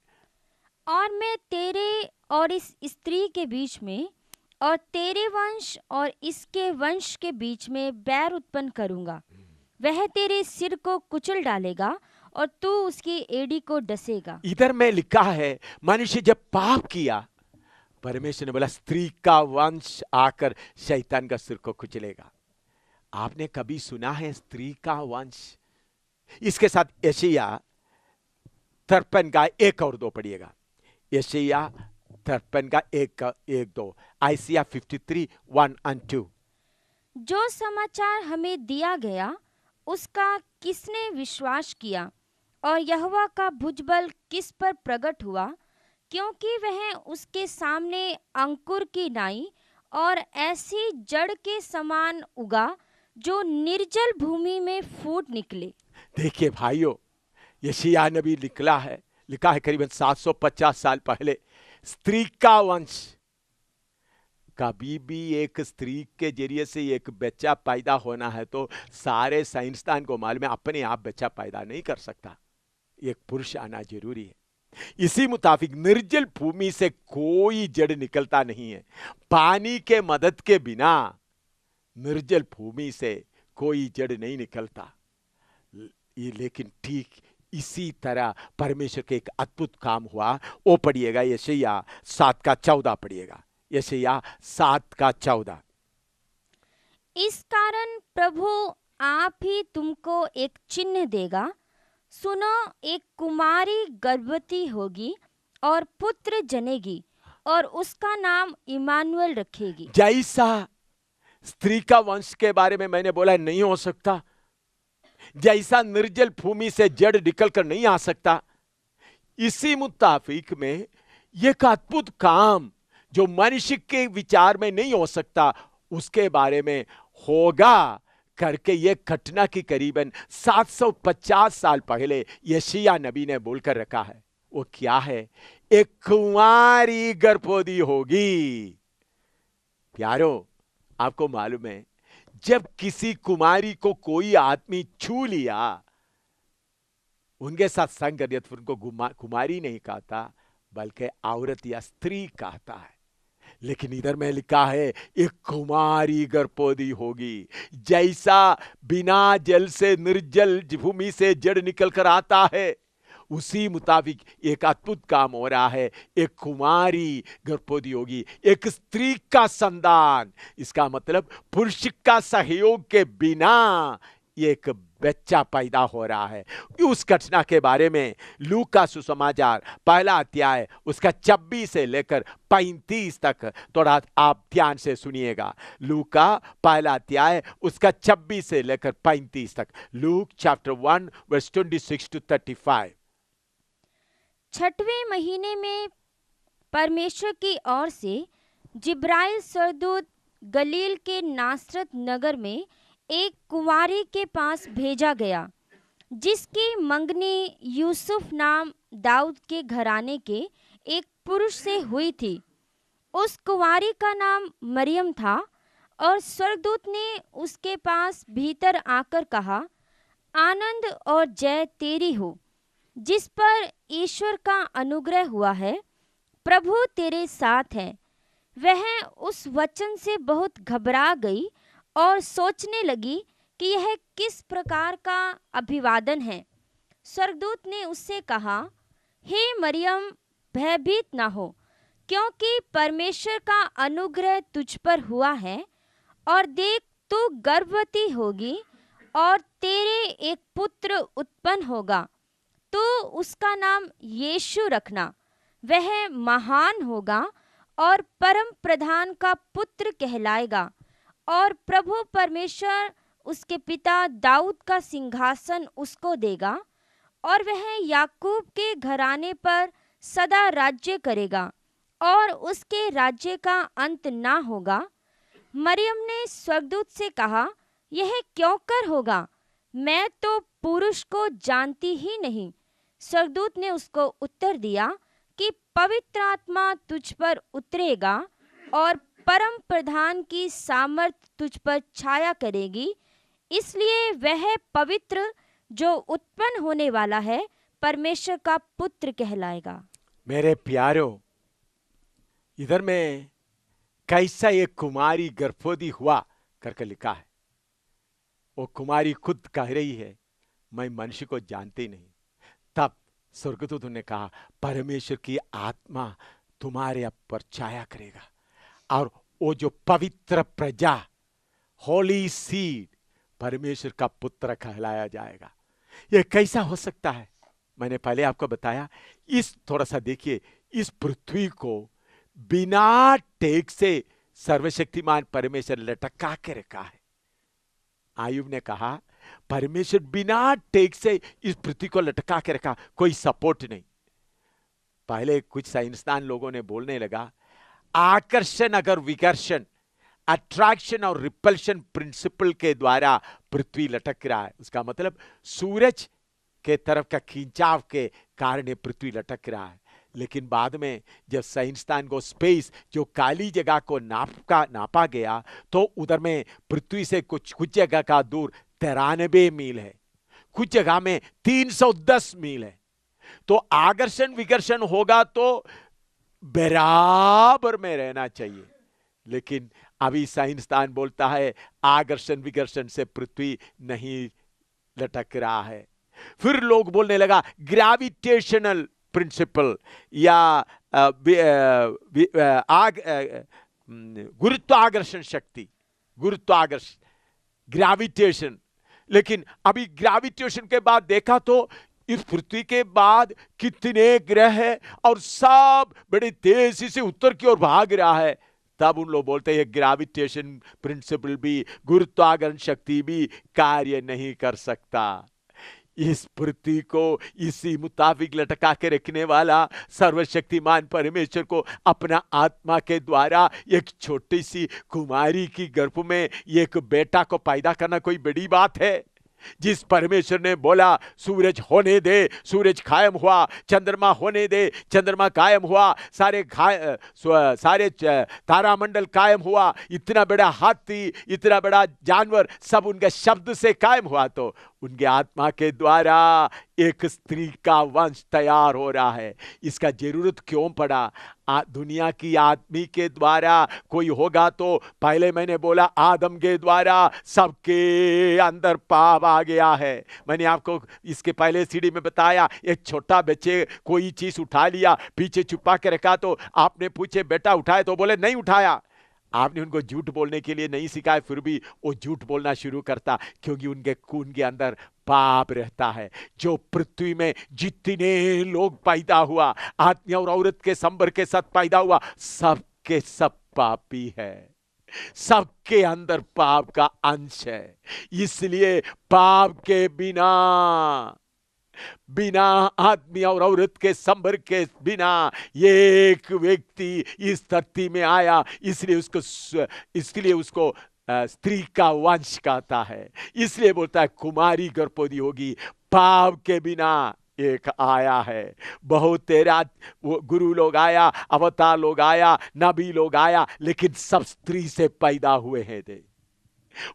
और मैं तेरे और इस स्त्री के बीच में और तेरे वंश और इसके वंश के बीच में बैर उत्पन्न करूंगा, वह तेरे सिर को कुचल डालेगा और तू उसकी एड़ी को डसेगा। इधर में लिखा है, मनुष्य जब पाप किया, परमेश्वर ने बोला स्त्री का वंश आकर शैतान का सिर को कुचलेगा। आपने कभी सुना है स्त्री का वंश? इसके साथ यशायाह 53:1-2 पढ़िएगा। यशायाह 53:1-2, आइसिया 53:1-2। जो समाचार हमें दिया गया उसका किसने विश्वास किया, और यहोवा का भुजबल किस पर प्रकट हुआ? क्योंकि वह उसके सामने अंकुर की नाई और ऐसी जड़ के समान उगा जो निर्जल भूमि में फूट निकले। देखिए भाइयों, यशायाह नबी निकला है, लिखा है करीबन 750 साल पहले, स्त्री का वंश। कभी भी एक स्त्री के जरिए से एक बच्चा पैदा होना है तो सारे साइंसदान को मालूम है अपने आप बच्चा पैदा नहीं कर सकता, एक पुरुष आना जरूरी है। इसी मुताबिक निर्जल भूमि से कोई जड़ निकलता नहीं है, पानी के मदद के बिना निर्जल भूमि से कोई जड़ नहीं निकलता। ये लेकिन ठीक इसी तरह परमेश्वर के एक अद्भुत काम हुआ। वो पढ़िएगा यशायाह 7:14 पढ़िएगा, यशायाह 7:14। इस कारण प्रभु आप ही तुमको एक चिन्ह देगा, सुनो, एक कुमारी गर्भवती होगी और पुत्र जनेगी और उसका नाम इमानुएल रखेगी। जैसा स्त्री का वंश के बारे में मैंने बोला नहीं हो सकता, जैसा निर्जल भूमि से जड़ निकल कर नहीं आ सकता, इसी मुताबिक में एक अद्भुत काम जो मनुष्य के विचार में नहीं हो सकता उसके बारे में होगा करके यह घटना की करीबन 750 साल पहले यशायाह नबी ने बोलकर रखा है। वो क्या है? एक कुंवारी गर्भवती होगी। प्यारो, आपको मालूम है जब किसी कुमारी को कोई आदमी छू लिया, उनके साथ संग कर दिया तो उनको कुमारी नहीं कहता बल्कि औरत या स्त्री कहता है। लेकिन इधर में लिखा है एक कुमारी गर्भवती होगी। जैसा बिना जल से निर्जल भूमि से जड़ निकल कर आता है, उसी मुताबिक एक अद्भुत काम हो रहा है। एक कुमारी गर्भवती होगी, एक स्त्री का संतान। इसका मतलब पुरुष का सहयोग के बिना एक बच्चा पैदा हो रहा है। उस घटना के बारे में लूका सुसमाचार 1 अध्याय उसका 26 से लेकर 35 तक थोड़ा आप ध्यान से सुनिएगा। लूका 1 अध्याय उसका 26 से लेकर 35 तक। Luke chapter 1 verse 26 to 35। 6वें महीने में परमेश्वर की ओर से जिब्राइल स्वर्गदूत गलील के नासरत नगर में एक कुंवारी के पास भेजा गया, जिसकी मंगनी यूसुफ नाम दाऊद के घराने के एक पुरुष से हुई थी। उस कुंवारी का नाम मरियम था। और स्वर्गदूत ने उसके पास भीतर आकर कहा, आनंद और जय तेरी हो, जिस पर ईश्वर का अनुग्रह हुआ है, प्रभु तेरे साथ है। वह उस वचन से बहुत घबरा गई और सोचने लगी कि यह किस प्रकार का अभिवादन है। स्वर्गदूत ने उससे कहा, हे मरियम, भयभीत न हो, क्योंकि परमेश्वर का अनुग्रह तुझ पर हुआ है। और देख, तू गर्भवती होगी और तेरे एक पुत्र उत्पन्न होगा, तो उसका नाम यीशु रखना। वह महान होगा और परम प्रधान का पुत्र कहलाएगा। और प्रभु परमेश्वर उसके पिता दाऊद का सिंहासन उसको देगा, और वह याकूब के घराने पर सदा राज्य करेगा, और उसके राज्य का अंत ना होगा। मरियम ने स्वर्गदूत से कहा, यह क्यों कर होगा? मैं तो पुरुष को जानती ही नहीं। स्वर्गदूत ने उसको उत्तर दिया कि पवित्र आत्मा तुझ पर उतरेगा और परम प्रधान की सामर्थ तुझ पर छाया करेगी, इसलिए वह पवित्र जो उत्पन्न होने वाला है परमेश्वर का पुत्र कहलाएगा। मेरे प्यारो, इधर में कैसा एक कुमारी गर्भवती हुआ करके लिखा है। वो कुमारी खुद कह रही है, मैं मनुष्य को जानती नहीं। तब स्वर्गदूत ने कहा, परमेश्वर की आत्मा तुम्हारे पर छाया करेगा और वो जो पवित्र प्रजा, होली सीड, परमेश्वर का पुत्र कहलाया जाएगा। यह कैसा हो सकता है? मैंने पहले आपको बताया। इस थोड़ा सा देखिए, इस पृथ्वी को बिना टेक से सर्वशक्तिमान परमेश्वर लटका के रखा है। आयुब ने कहा, परमेश्वर बिना टेक से इस पृथ्वी को लटका के रखा, कोई सपोर्ट नहीं। पहले कुछ साइंसदान लोगों ने बोलने लगा, आकर्षण अगर विकर्षण, अट्रैक्शन और रिपल्शन प्रिंसिपल के द्वारा पृथ्वी लटक रहा है। उसका मतलब सूरज के तरफ का खिंचाव के कारण ये पृथ्वी लटक रहा है। लेकिन बाद में जब साइंसदान को स्पेस जो काली जगह को नापा गया, तो उधर में पृथ्वी से कुछ जगह का दूर 93 मील है, कुछ जगह में 310 मील है। तो आकर्षण विकर्षण होगा तो बराबर में रहना चाहिए। लेकिन अभी साइंसदान बोलता है आकर्षण विकर्षण से पृथ्वी नहीं लटक रहा है। फिर लोग बोलने लगा ग्रेविटेशनल प्रिंसिपल या गुरुत्वाकर्षण शक्ति, गुरुत्वाकर्षण, ग्रेविटेशन। लेकिन अभी ग्रेविटेशन के बाद देखा तो इस पृथ्वी के बाद कितने ग्रह हैं और सब बड़े तेजी से उत्तर की ओर भाग रहा है। तब उन लोग बोलते हैं ग्रेविटेशन प्रिंसिपल भी, गुरुत्वाकर्षण शक्ति भी कार्य नहीं कर सकता। इस पृथ्वी को इसी मुताबिक लटका के रखने वाला सर्वशक्तिमान परमेश्वर को अपना आत्मा के द्वारा एक छोटी सी कुमारी की गर्भ में एक बेटा को पैदा करना कोई बड़ी बात है? जिस परमेश्वर ने बोला सूरज होने दे, सूरज कायम हुआ, चंद्रमा होने दे, चंद्रमा कायम हुआ, सारे तारामंडल कायम हुआ, इतना बड़ा हाथी, इतना बड़ा जानवर सब उनके शब्द से कायम हुआ। तो उनके आत्मा के द्वारा एक स्त्री का वंश तैयार हो रहा है। इसका जरूरत क्यों पड़ा? दुनिया की आदमी के द्वारा कोई होगा तो पहले मैंने बोला आदम के द्वारा सबके अंदर पाप आ गया है। मैंने आपको इसके पहले सीढ़ी में बताया, एक छोटा बच्चे कोई चीज उठा लिया, पीछे छुपा के रखा, तो आपने पूछे बेटा उठाए, तो बोले नहीं उठाया। आपने उनको झूठ बोलने के लिए नहीं सिखाया, फिर भी वो झूठ बोलना शुरू करता, क्योंकि उनके खून के अंदर पाप रहता है। जो पृथ्वी में जितने लोग पैदा हुआ, आदमी और औरत के संबर के साथ पैदा हुआ, सबके सब पापी है, सबके अंदर पाप का अंश है। इसलिए पाप के बिना आदमी और औरत के संभर के बिना एक व्यक्ति इस धरती में आया, इसलिए उसको स्त्री का वंश कहता है। इसलिए बोलता है कुमारी गर्भवती होगी। पाप के बिना एक आया है। बहुत तेरा गुरु लोग आया, अवतार लोग आया, नबी लोग आया, लेकिन सब स्त्री से पैदा हुए हैं।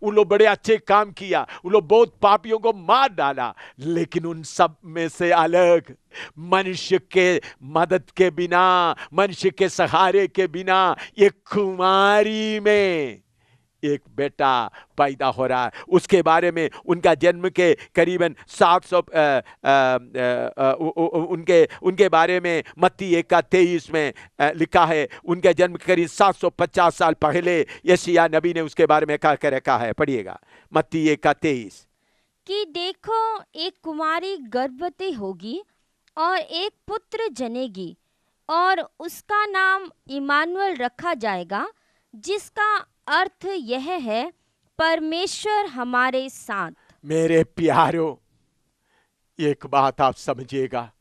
उन लोग बड़े अच्छे काम किया, उन लोग बहुत पापियों को मार डाला, लेकिन उन सब में से अलग मनुष्य के मदद के बिना, मनुष्य के सहारे के बिना एक कुमारी में एक बेटा पैदा हो रहा है। उसके बारे में उनका जन्म के करीबन 700 उनके बारे में मत्ती 1:23 में लिखा है। उनके जन्म के करीब 750 साल पहले यशायाह नबी ने उसके बारे में कह कर रखा है। पढ़िएगा मत्ती 1:23 कि देखो एक कुमारी गर्भवती होगी और एक पुत्र जनेगी और उसका नाम इमानुएल रखा जाएगा, जिसका अर्थ यह है परमेश्वर हमारे साथ। मेरे प्यारों, एक बात आप समझिएगा,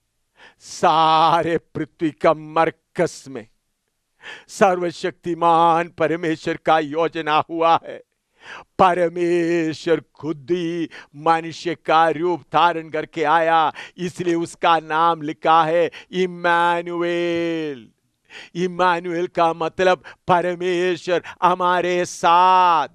सारे पृथ्वी का मरकज में सर्वशक्तिमान परमेश्वर का योजना हुआ है। परमेश्वर खुद ही मनुष्य का रूप धारण करके आया, इसलिए उसका नाम लिखा है इम्मानुएल। इम्मानुएल का मतलब परमेश्वर हमारे साथ।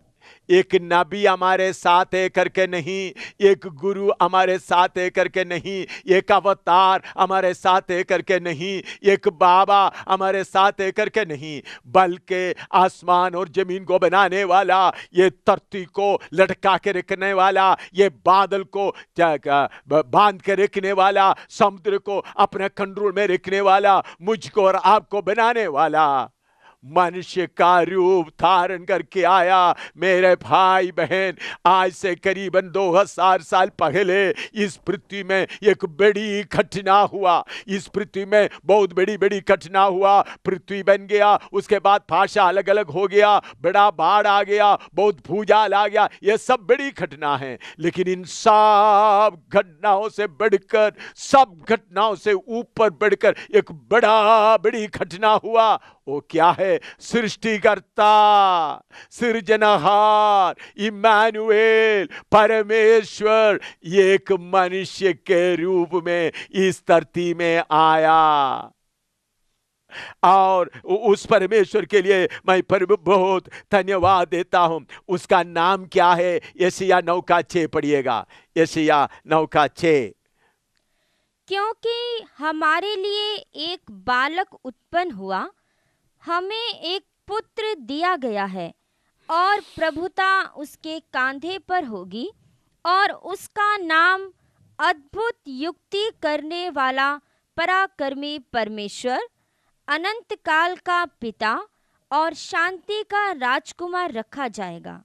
एक नबी हमारे साथ है करके नहीं, एक गुरु हमारे साथ है करके नहीं, एक अवतार हमारे साथ है करके नहीं, एक बाबा हमारे साथ है करके नहीं, बल्कि आसमान और जमीन को बनाने वाला, ये धरती को लटका के रखने वाला, ये बादल को बांध के रखने वाला, समुद्र को अपने कंट्रोल में रखने वाला, मुझको और आपको बनाने वाला मनुष्य का रूप धारण करके आया। मेरे भाई बहन, आज से करीबन 2000 साल पहले इस पृथ्वी में एक बड़ी घटना हुआ। इस पृथ्वी में बहुत बड़ी घटना हुआ। पृथ्वी बन गया, उसके बाद भाषा अलग अलग हो गया, बड़ा बाढ़ आ गया, बहुत भूचाल आ गया, ये सब बड़ी घटना है। लेकिन इन सब घटनाओं से बढ़कर, सब घटनाओं से ऊपर बढ़कर एक बड़ी घटना हुआ। वो क्या है? सृष्टिकर्ता, सृजनहार, इम्मानुएल, परमेश्वर एक मनुष्य के रूप में इस धरती में आया। और उस परमेश्वर के लिए मैं बहुत धन्यवाद देता हूं। उसका नाम क्या है? यशायाह 9:6 पढ़िएगा, यशायाह 9:6। क्योंकि हमारे लिए एक बालक उत्पन्न हुआ, हमें एक पुत्र दिया गया है, और प्रभुता उसके कांधे पर होगी, और उसका नाम अद्भुत युक्ति करने वाला, पराक्रमी परमेश्वर, अनंत काल का पिता और शांति का राजकुमार रखा जाएगा।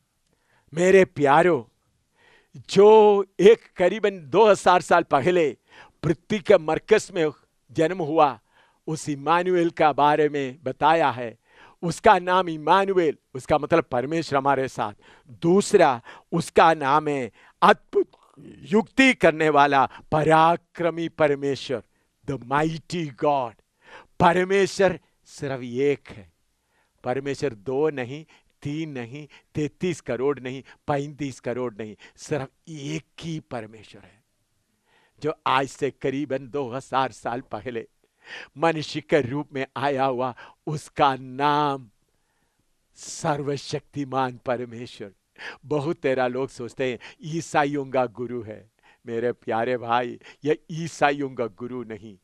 मेरे प्यारो, जो एक करीबन 2000 साल पहले पृथ्वी के मरकज में जन्म हुआ, उस इम्मानुएल का बारे में बताया है। उसका नाम इम्मानुएल, उसका मतलब परमेश्वर हमारे साथ। दूसरा उसका नाम है अद्भुत युक्ति करने वाला, पराक्रमी परमेश्वर, द माइटी गॉड। परमेश्वर सिर्फ एक है। परमेश्वर 2 नहीं, 3 नहीं, 33 करोड़ नहीं, 35 करोड़ नहीं, सिर्फ एक ही परमेश्वर है, जो आज से करीबन 2000 साल पहले मनुष्य के रूप में आया हुआ। उसका नाम सर्वशक्तिमान परमेश्वर। बहुत तेरा लोग सोचते हैं ईसाइयों का गुरु है। मेरे प्यारे भाई, यह ईसाइयों का गुरु नहीं,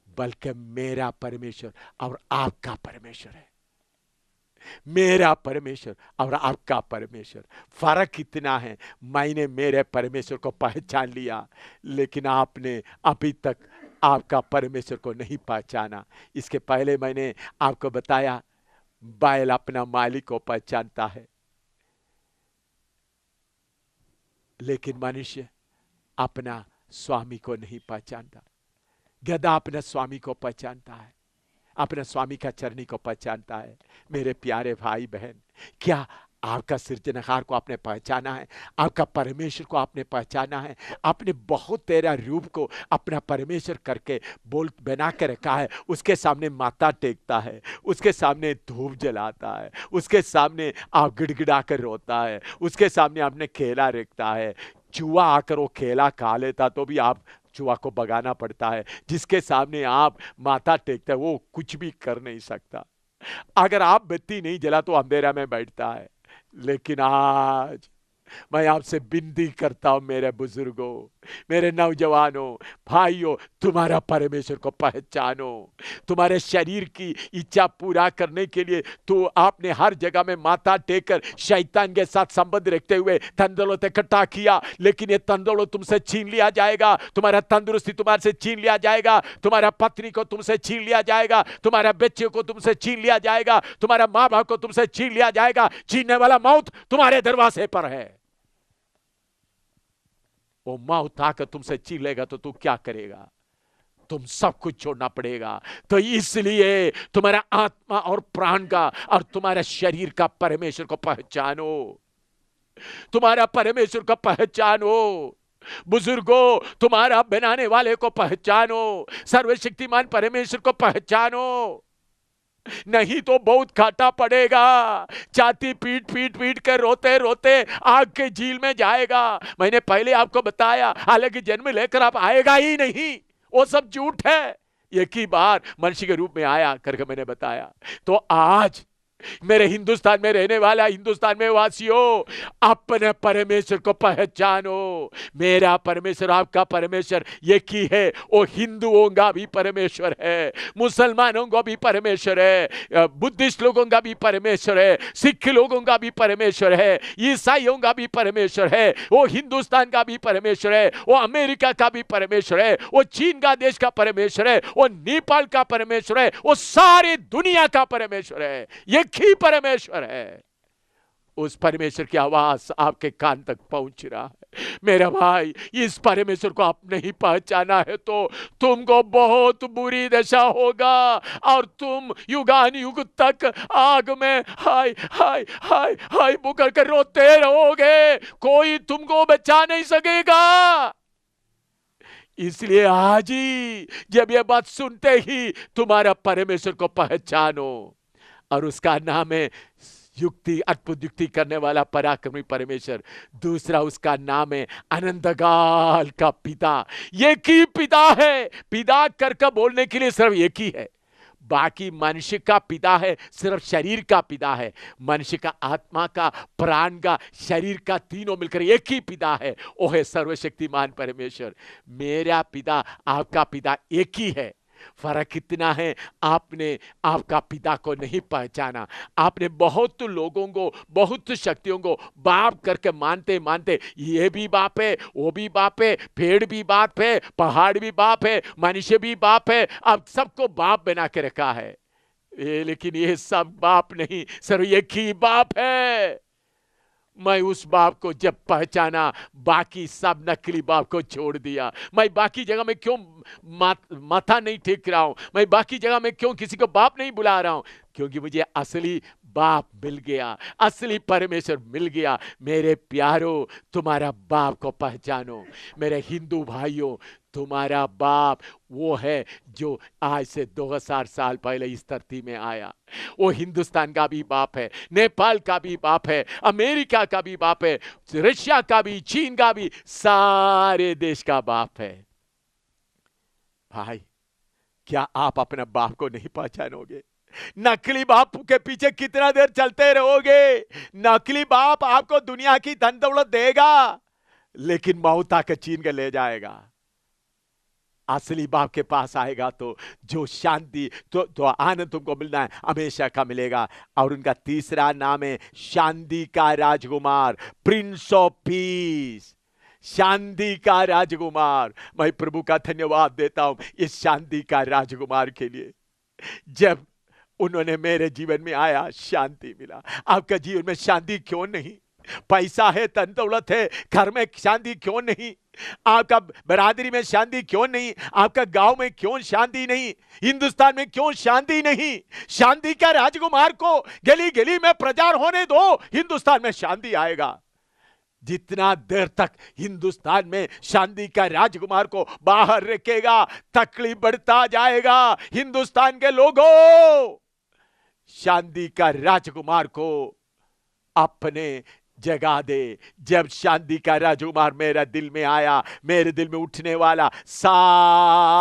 बल्कि मेरा परमेश्वर और आपका परमेश्वर है। मेरा परमेश्वर और आपका परमेश्वर, फर्क इतना है, मैंने मेरे परमेश्वर को पहचान लिया, लेकिन आपने अभी तक आपका परमेश्वर को नहीं पहचाना। इसके पहले मैंने आपको बताया, बैल अपना मालिक को पहचानता है, लेकिन मनुष्य अपना स्वामी को नहीं पहचानता। गधा अपने स्वामी को पहचानता है, अपने स्वामी का चरनी को पहचानता है। मेरे प्यारे भाई बहन, क्या आपका सृजनहार को आपने पहचाना है? आपका परमेश्वर को आपने पहचाना है? आपने बहुत तेरा रूप को अपना परमेश्वर करके बोल बना के रखा है। उसके सामने माथा टेकता है, उसके सामने धूप जलाता है, उसके सामने आप गिड़गिड़ा कर रोता है, उसके सामने आपने केला रखता है। चूहा आकर वो केला खा लेता तो भी आप चूहा को भगाना पड़ता है। जिसके सामने आप माथा टेकते हैं वो कुछ भी कर नहीं सकता। अगर आप बत्ती नहीं जला तो अंधेरा में बैठता है। लेकिन आज मैं आपसे विनती करता हूं, मेरे बुजुर्गों, मेरे नौजवानों, भाइयों, तुम्हारा परमेश्वर को पहचानो। तुम्हारे शरीर की इच्छा पूरा करने के लिए तो आपने हर जगह में माथा टेकर शैतान के साथ संबंध रखते हुए तंदौलत इकट्ठा किया, लेकिन ये तंदौलत तुमसे छीन लिया जाएगा। तुम्हारा तंदुरुस्ती तुम्हारे से छीन लिया जाएगा, तुम्हारा पत्नी को तुमसे छीन लिया जाएगा, तुम्हारा बच्चे को तुमसे छीन लिया जाएगा, तुम्हारा माँ बाप को तुमसे छीन लिया जाएगा। छीनने वाला मौत तुम्हारे दरवाजे पर है। वो मौत आकर तुमसे छीन लेगा तो तू क्या करेगा? तुम सब कुछ छोड़ना पड़ेगा। तो इसलिए तुम्हारा आत्मा और प्राण का और तुम्हारा शरीर का परमेश्वर को पहचानो। तुम्हारा परमेश्वर को पहचानो। बुजुर्गों, तुम्हारा बनाने वाले को पहचानो, सर्वशक्तिमान परमेश्वर को पहचानो, नहीं तो बहुत घाटा पड़ेगा। छाती पीट पीट पीट कर रोते रोते आग के झील में जाएगा। मैंने पहले आपको बताया, हालांकि जन्म लेकर आप आएगा ही नहीं, वो सब झूठ है। एक ही बार मनुष्य के रूप में आया करके मैंने बताया। तो आज मेरे हिंदुस्तान में रहने वाला हिंदुस्तान में वासियों, अपने परमेश्वर को पहचानो। मेरा परमेश्वर आपका परमेश्वर एक ही है। वो हिंदुओं का भी परमेश्वर है, मुसलमानों का भी परमेश्वर है, बुद्धिस्ट लोगों का भी परमेश्वर है, सिख लोगों का भी परमेश्वर है, ईसाइयों का भी परमेश्वर है, वो हिंदुस्तान का भी परमेश्वर है, वो अमेरिका का भी परमेश्वर है, वो चीन का देश का परमेश्वर है, वो नेपाल का परमेश्वर है, वो सारी दुनिया का परमेश्वर है। एक ही परमेश्वर है। उस परमेश्वर की आवाज आपके कान तक पहुंच रहा है। मेरा भाई, इस परमेश्वर को आप नहीं पहचाना है तो तुमको बहुत बुरी दशा होगा और तुम युगान युग तक आग में हाय हाय हाय हाय पुकार कर रोते रहोगे। कोई तुमको बचा नहीं सकेगा। इसलिए आज ही जब यह बात सुनते ही तुम्हारा परमेश्वर को पहचानो। और उसका नाम है युक्ति, अद्भुत युक्ति करने वाला पराक्रमी परमेश्वर। दूसरा उसका नाम है अनंतकाल का पिता। एक ही पिता है, पिता करके बोलने के लिए सिर्फ एक ही है। बाकी मनुष्य का पिता है सिर्फ शरीर का पिता है, मनुष्य का आत्मा का, प्राण का, शरीर का, तीनों मिलकर एक ही पिता है, वो है सर्वशक्तिमान परमेश्वर। मेरा पिता आपका पिता एक ही है। फर्क इतना है, आपने आपका पिता को नहीं पहचाना। आपने बहुत लोगों को, बहुत शक्तियों को बाप करके मानते मानते, ये भी बाप है, वो भी बाप है, पेड़ भी बाप है, पहाड़ भी बाप है, मनुष्य भी बाप है, अब सबको बाप बना के रखा है। लेकिन ये सब बाप नहीं, सिर्फ एक ही बाप है। मैं उस बाप को जब पहचाना, बाकी सब नकली बाप को छोड़ दिया। मैं बाकी जगह में क्यों माथा नहीं टेक रहा हूं, मैं बाकी जगह में क्यों किसी को बाप नहीं बुला रहा हूं? क्योंकि मुझे असली बाप मिल गया, असली परमेश्वर मिल गया। मेरे प्यारों, तुम्हारा बाप को पहचानो। मेरे हिंदू भाइयों, तुम्हारा बाप वो है जो आज से 2000 साल पहले इस धरती में आया। वो हिंदुस्तान का भी बाप है, नेपाल का भी बाप है, अमेरिका का भी बाप है, रशिया का भी, चीन का भी, सारे देश का बाप है। भाई, क्या आप अपने बाप को नहीं पहचानोगे? नकली बाप के पीछे कितना देर चलते रहोगे? नकली बाप आपको दुनिया की धन दौलत देगा, लेकिन मौत आके छीन के ले जाएगा। असली बाप के पास आएगा तो जो शांति, तो आनंद तुमको मिलना है, हमेशा का मिलेगा। और उनका तीसरा नाम है शांति का राजकुमार, प्रिंस ऑफ पीस। शांति का राजकुमार। मैं प्रभु का धन्यवाद देता हूं इस शांति का राजकुमार के लिए। जब उन्होंने मेरे जीवन में आया, शांति मिला। आपका जीवन में शांति क्यों नहीं? पैसा है, धन दौलत है, घर में शांति क्यों नहीं? आपका बरादरी में शांति क्यों नहीं? आपका गांव में क्यों शांति नहीं? हिंदुस्तान में क्यों शांति नहीं? शांति का राजकुमार को गली गली में प्रचार होने दो, हिंदुस्तान में शांति आएगा। जितना देर तक हिंदुस्तान में शांति का राजकुमार को बाहर रखेगा, तकलीफ बढ़ता जाएगा। हिंदुस्तान के लोगों, शांति का राजकुमार को अपने जगा दे। जब शांति का राजकुमार मेरा दिल में आया, मेरे दिल में उठने वाला सारा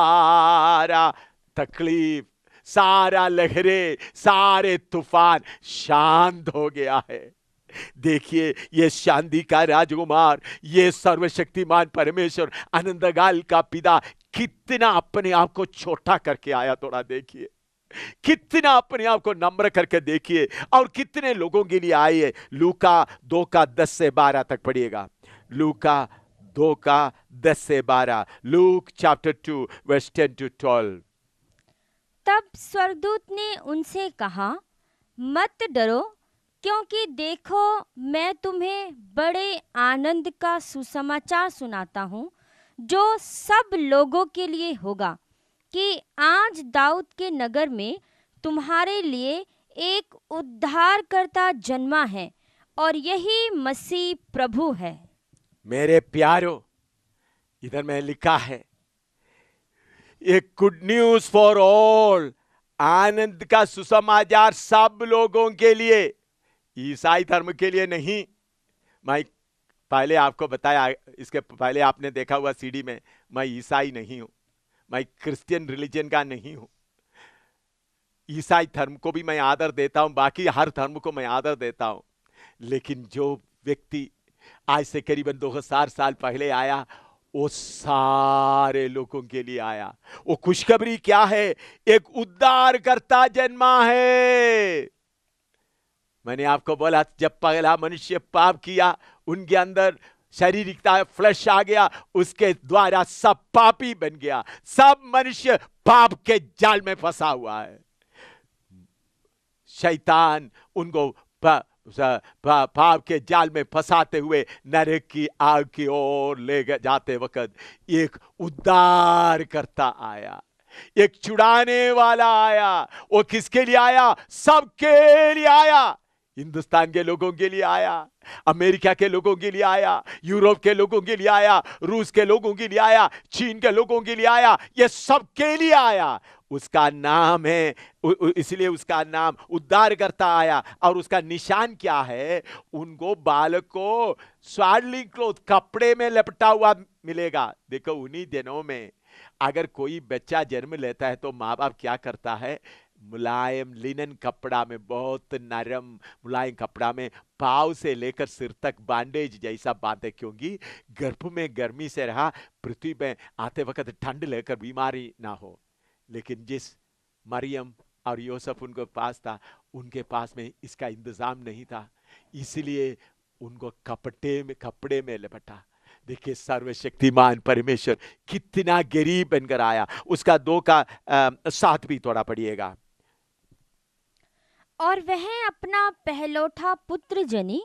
तकलीफ, सारा लहरें, सारे तूफान शांत हो गया है। देखिए, ये शांति का राजकुमार, ये सर्वशक्तिमान परमेश्वर, अनंतकाल का पिता कितना अपने आप को छोटा करके आया। थोड़ा देखिए, कितना अपने आप को नम्र करके देखिए, और कितने लोगों के लिए आए है। लूका 2 का 10 से 12 तक पढ़िएगा। लूका 2 का 10 से 12। Luke chapter 2 verse 10 to 12। तब स्वर्गदूत ने उनसे कहा, मत डरो, क्योंकि देखो मैं तुम्हें बड़े आनंद का सुसमाचार सुनाता हूँ, जो सब लोगों के लिए होगा, कि आज दाऊद के नगर में तुम्हारे लिए एक उद्धारकर्ता जन्मा है, और यही मसीह प्रभु है। मेरे प्यारों, इधर में लिखा है एक गुड न्यूज फॉर ऑल, आनंद का सुसमाचार सब लोगों के लिए, ईसाई धर्म के लिए नहीं। मैं पहले आपको बताया, इसके पहले आपने देखा हुआ सीडी में, मैं ईसाई नहीं हूं, मैं क्रिश्चियन रिलीजन का नहीं हूं। ईसाई धर्म को भी मैं आदर देता हूं, बाकी हर धर्म को मैं आदर देता हूं। लेकिन जो व्यक्ति आज से करीबन 2000 साल पहले आया, वो सारे लोगों के लिए आया। वो खुशखबरी क्या है? एक उद्धारकर्ता जन्मा है। मैंने आपको बोला, जब पहला मनुष्य पाप किया, उनके अंदर शारीरिकता, फ्लैश आ गया, उसके द्वारा सब पापी बन गया। सब मनुष्य पाप के जाल में फंसा हुआ है। शैतान उनको पाप के जाल में फंसाते हुए नरक की आग की ओर ले जाते वक्त एक उद्धारकर्ता आया, एक छुड़ाने वाला आया। वो किसके लिए आया? सबके लिए आया। हिंदुस्तान के लोगों के लिए आया, अमेरिका के लोगों के लिए आया, यूरोप के लोगों के लिए आया, रूस के लोगों के लिए आया, चीन के लोगों के लिए आया, ये सब के लिए आया। उसका नाम है, इसलिए उसका नाम उद्धारकर्ता आया। और उसका निशान क्या है? उनको बालक को स्वाडलिंग क्लोथ, कपड़े में लपटा हुआ मिलेगा। देखो, उन्हीं दिनों में अगर कोई बच्चा जन्म लेता है तो माँ बाप क्या करता है? मुलायम लिनन कपड़ा में, बहुत नरम मुलायम कपड़ा में पाँव से लेकर सिर तक बैंडेज जैसा बांधे, क्योंकि गर्भ में गर्मी से रहा, पृथ्वी में आते वक्त ठंड लेकर बीमारी ना हो। लेकिन जिस मरियम और यूसुफ उनके पास था, उनके पास में इसका इंतजाम नहीं था, इसलिए उनको कपड़े में लपेटा। देखिए, सर्वशक्तिमान परमेश्वर कितना गरीब बनकर आया। उसका 2 का 7 भी थोड़ा पढ़िएगा। और वह अपना पहलौठा पुत्र जनी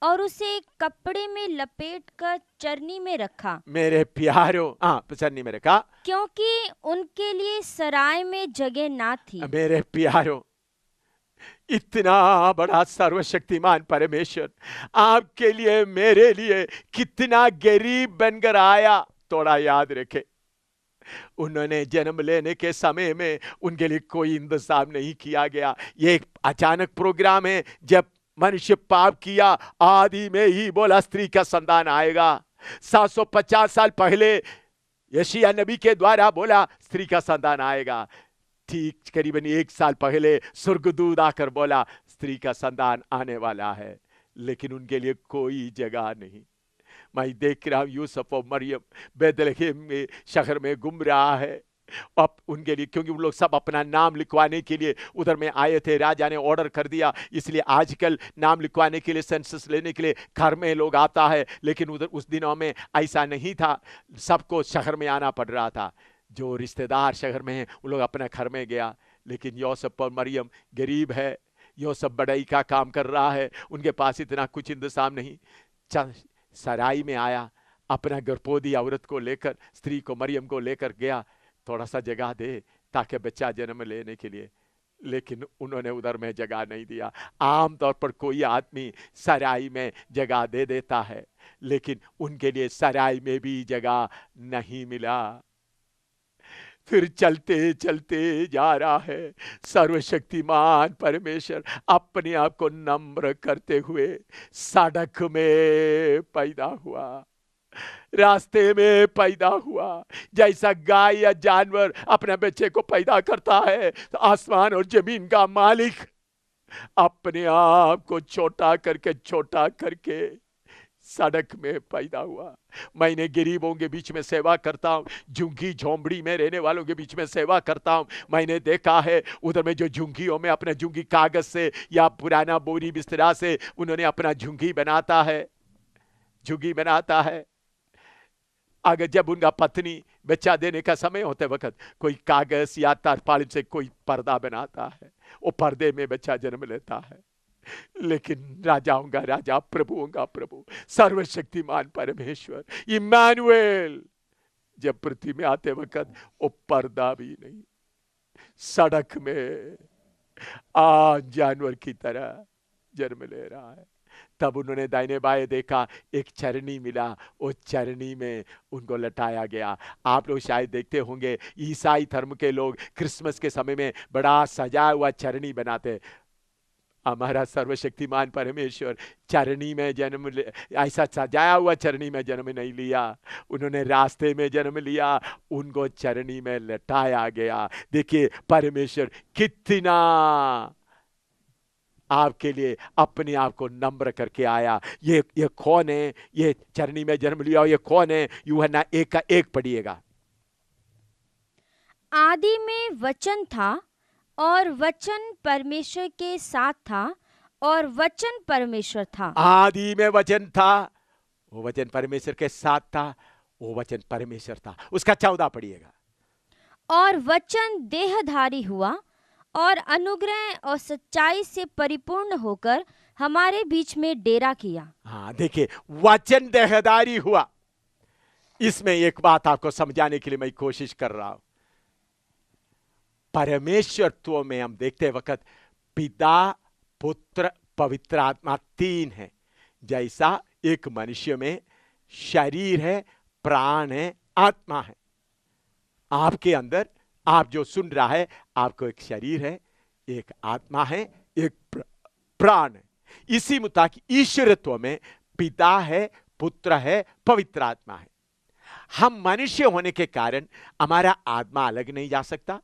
और उसे कपड़े में लपेटकर चरनी में रखा। मेरे प्यारों, चरनी में रखा, क्योंकि उनके लिए सराय में जगह ना थी। मेरे प्यारों, इतना बड़ा सर्वशक्तिमान परमेश्वर आपके लिए, मेरे लिए कितना गरीब बनकर आया, थोड़ा याद रखें। उन्होंने जन्म लेने के समय में उनके लिए कोई इंतजाम नहीं किया गया। ये एक अचानक प्रोग्राम है। जब मनुष्य पाप किया, आदि में ही बोला स्त्री का संतान आएगा। 750 साल पहले यशायाह नबी के द्वारा बोला स्त्री का संतान आएगा। ठीक करीबन 1 साल पहले स्वर्गदूत आकर बोला स्त्री का संतान आने वाला है। लेकिन उनके लिए कोई जगह नहीं। मैं देख रहा हूं यूसुफ और मरियम बैतलहम में शहर में घूम रहा है। अब उनके लिए, क्योंकि उन लोग सब अपना नाम लिखवाने के लिए उधर में आए थे, राजा ने ऑर्डर कर दिया, इसलिए आजकल नाम लिखवाने के लिए, सेंसस लेने के लिए घर में लोग आता है। लेकिन उधर उस दिनों में ऐसा नहीं था, सबको शहर में आना पड़ रहा था। जो रिश्तेदार शहर में हैं उन लोग अपने घर में गया। लेकिन यूसुफ और मरियम गरीब है, यूसुफ बढ़ई का काम कर रहा है, उनके पास इतना कुछ इंतजाम नहीं। सराय में आया, अपना गर्भवती औरत को लेकर, स्त्री को, मरियम को लेकर गया, थोड़ा सा जगह दे ताकि बच्चा जन्म लेने के लिए। लेकिन उन्होंने उधर में जगह नहीं दिया। आमतौर पर कोई आदमी सराय में जगह दे देता है, लेकिन उनके लिए सराय में भी जगह नहीं मिला। फिर चलते चलते जा रहा है। सर्वशक्तिमान परमेश्वर अपने आप को नम्र करते हुए सड़क में पैदा हुआ, रास्ते में पैदा हुआ। जैसा गाय या जानवर अपने बच्चे को पैदा करता है, तो आसमान और जमीन का मालिक अपने आप को छोटा करके सड़क में पैदा हुआ। मैंने गरीबों के बीच में सेवा करता हूँ, झुग्गी झोंपड़ी में रहने वालों के बीच में सेवा करता हूँ। मैंने देखा है उधर में जो झुग्गियों में अपने झुग्गी कागज से या पुराना बोरी बिस्तरा से उन्होंने अपना झुग्गी बनाता है। अगर जब उनका पत्नी बच्चा देने का समय होते वक्त कोई कागज या तारपाल से कोई पर्दा बनाता है, वो पर्दे में बच्चा जन्म लेता है। लेकिन राजाओं का राजा, प्रभुओं का प्रभु, सर्वशक्तिमान परमेश्वर इम्मानुएल जब पृथ्वी में आते वक्त वो पर्दा भी नहीं, सड़क में जानवर की तरह जन्म ले रहा है। तब उन्होंने दाहिने बाएं देखा, एक चरनी मिला, उस चरनी में उनको लटाया गया। आप लोग शायद देखते होंगे ईसाई धर्म के लोग क्रिसमस के समय में बड़ा सजा हुआ चरनी बनाते। हमारा सर्वशक्तिमान परमेश्वर चरनी में जन्म ऐसा सजाया हुआ चरनी में जन्म नहीं लिया, उन्होंने रास्ते में जन्म लिया, उनको चरनी में लटाया गया। देखिए परमेश्वर कितना आपके लिए अपने आप को नम्र करके आया। ये कौन है? ये चरनी में जन्म लिया, ये कौन है? यूहन्ना 1 का 1 पढ़िएगा। आदि में वचन था और वचन परमेश्वर के साथ था और वचन परमेश्वर था। आदि में वचन था, वो वचन परमेश्वर के साथ था, वो वचन परमेश्वर था। उसका 14 पढ़िएगा। और वचन देहधारी हुआ और अनुग्रह और सच्चाई से परिपूर्ण होकर हमारे बीच में डेरा किया। हाँ देखिए, वचन देहधारी हुआ। इसमें एक बात आपको समझाने के लिए मैं कोशिश कर रहा हूं। परमेश्वरत्व में हम देखते वक्त पिता, पुत्र, पवित्र आत्मा तीन है। जैसा एक मनुष्य में शरीर है, प्राण है, आत्मा है। आपके अंदर आप जो सुन रहा है, आपको एक शरीर है, एक आत्मा है, एक प्राण है। इसी मुताबिक ईश्वरत्व में पिता है, पुत्र है, पवित्र आत्मा है। हम मनुष्य होने के कारण हमारा आत्मा अलग नहीं जा सकता,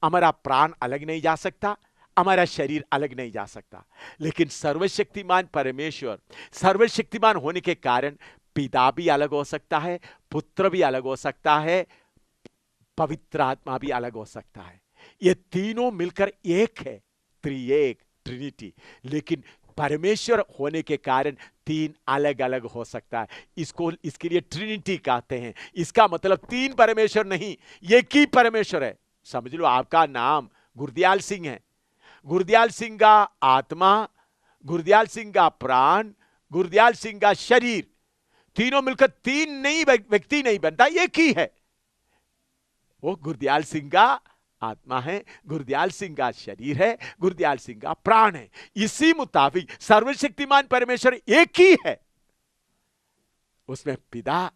हमारा प्राण अलग नहीं जा सकता, हमारा शरीर अलग नहीं जा सकता। लेकिन सर्वशक्तिमान परमेश्वर सर्वशक्तिमान होने के कारण पिता भी अलग हो सकता है, पुत्र भी अलग हो सकता है, पवित्र आत्मा भी अलग हो सकता है। ये तीनों मिलकर एक है, त्रिएक, ट्रिनिटी। लेकिन परमेश्वर होने के कारण तीन अलग अलग हो सकता है। इसके लिए ट्रिनिटी कहते हैं। इसका मतलब तीन परमेश्वर नहीं, एक ही परमेश्वर है। समझ लो, आपका नाम गुरदयाल सिंह है। गुरदयाल सिंह का आत्मा, गुरदयाल सिंह का प्राण, गुरदयाल सिंह का शरीर, तीनों मिलकर तीन नहीं व्यक्ति नहीं बनता, एक ही है। वो गुरदयाल सिंह का आत्मा है, गुरदयाल सिंह का शरीर है, गुरदयाल सिंह का प्राण है। इसी मुताबिक सर्वशक्तिमान परमेश्वर एक ही है। उसमें पिता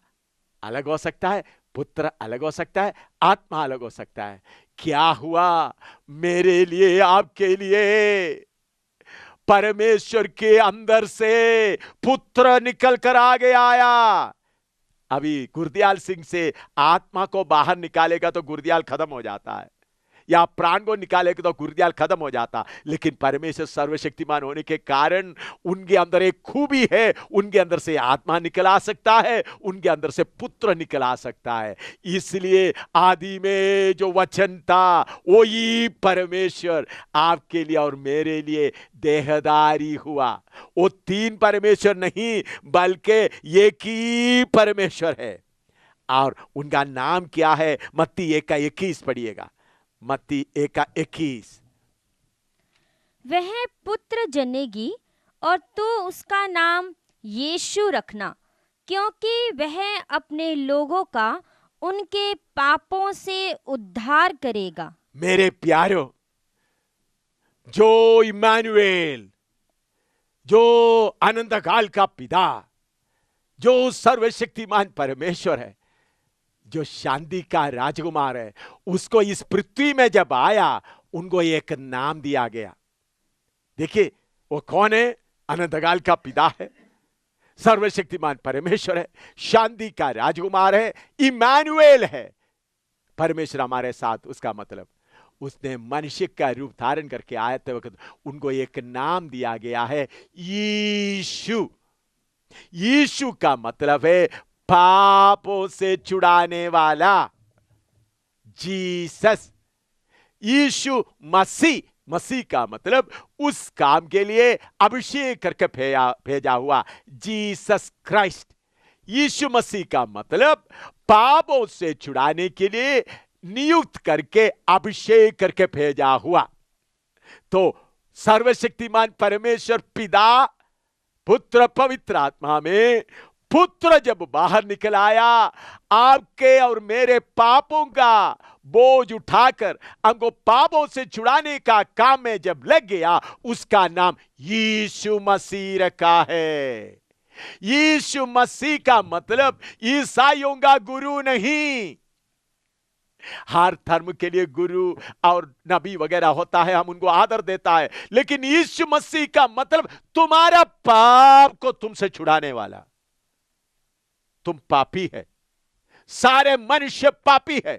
अलग हो सकता है, पुत्र अलग हो सकता है, आत्मा अलग हो सकता है। क्या हुआ मेरे लिए, आपके लिए? परमेश्वर के अंदर से पुत्र निकल कर आगे आया। अभी गुरदयाल सिंह से आत्मा को बाहर निकालेगा तो गुरदयाल खत्म हो जाता है, या प्राण को निकालेगा तो गुरदयाल खत्म हो जाता। लेकिन परमेश्वर सर्वशक्तिमान होने के कारण उनके अंदर एक खूबी है, उनके अंदर से आत्मा निकल आ सकता है, उनके अंदर से पुत्र निकल आ सकता है। इसलिए आदि में जो वचन था वही परमेश्वर आपके लिए और मेरे लिए देहधारी हुआ। वो तीन परमेश्वर नहीं बल्कि एक ही परमेश्वर है। और उनका नाम क्या है? मत्ती 1:21 पढ़िएगा। मत्ती 1:21। वह पुत्र जनेगी और तू उसका नाम यीशु रखना, क्योंकि वह अपने लोगों का उनके पापों से उद्धार करेगा। मेरे प्यारों, जो इम्मानुएल, जो अनंत काल का पिता, जो सर्वशक्तिमान परमेश्वर है, जो शांति का राजकुमार है, उसको इस पृथ्वी में जब आया उनको एक नाम दिया गया। देखिए वो कौन है? अनंतकाल का पिता है, सर्वशक्तिमान परमेश्वर है, शांति का राजकुमार है, इम्मानुएल है, परमेश्वर हमारे साथ। उसका मतलब उसने मनुष्य का रूप धारण करके आए थे वक्त उनको एक नाम दिया गया है, यीशु। यीशु का मतलब है पापों से छुड़ाने वाला, जीसस। यीशु मसीह, मसीह का मतलब उस काम के लिए अभिषेक करके भेजा हुआ, जीसस क्राइस्ट। यीशु मसीह का मतलब पापों से छुड़ाने के लिए नियुक्त करके अभिषेक करके भेजा हुआ। तो सर्वशक्तिमान परमेश्वर पिता, पुत्र, पवित्र आत्मा में पुत्र जब बाहर निकल आया, आपके और मेरे पापों का बोझ उठाकर हमको पापों से छुड़ाने का काम में जब लग गया, उसका नाम यीशु मसीह रखा है। यीशु मसीह का मतलब ईसाइयों का गुरु नहीं। हर धर्म के लिए गुरु और नबी वगैरह होता है, हम उनको आदर देता है, लेकिन यीशु मसीह का मतलब तुम्हारा पाप को तुमसे छुड़ाने वाला। तुम पापी है, सारे मनुष्य पापी है,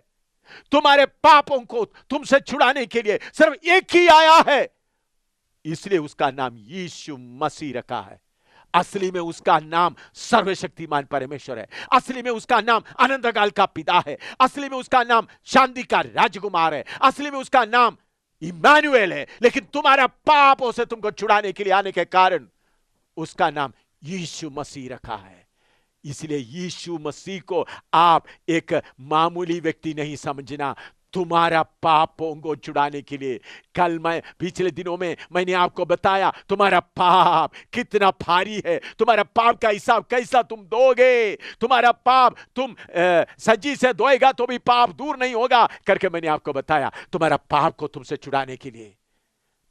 तुम्हारे पापों को तुमसे छुड़ाने के लिए सिर्फ एक ही आया है, इसलिए उसका नाम यीशु मसीह रखा है। असली में उसका नाम सर्वशक्तिमान परमेश्वर है, असली में उसका नाम अनंतकाल का पिता है, असली में उसका नाम शांति का राजकुमार है, असली में उसका नाम इम्मानुएल है। लेकिन तुम्हारा पापों से तुमको छुड़ाने के लिए आने के कारण उसका नाम यीशु मसीह रखा है। इसलिए यीशु मसीह को आप एक मामूली व्यक्ति नहीं समझना, तुम्हारा पापों को छुड़ाने के लिए। कल मैं पिछले दिनों में मैंने आपको बताया तुम्हारा पाप कितना भारी है, तुम्हारा पाप का हिसाब कैसा तुम दोगे, तुम्हारा पाप तुम सज्जी से धोएगा तो भी पाप दूर नहीं होगा करके मैंने आपको बताया। तुम्हारा पाप को तुमसे छुड़ाने के लिए,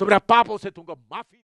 तुम्हारा पापों से तुमको माफी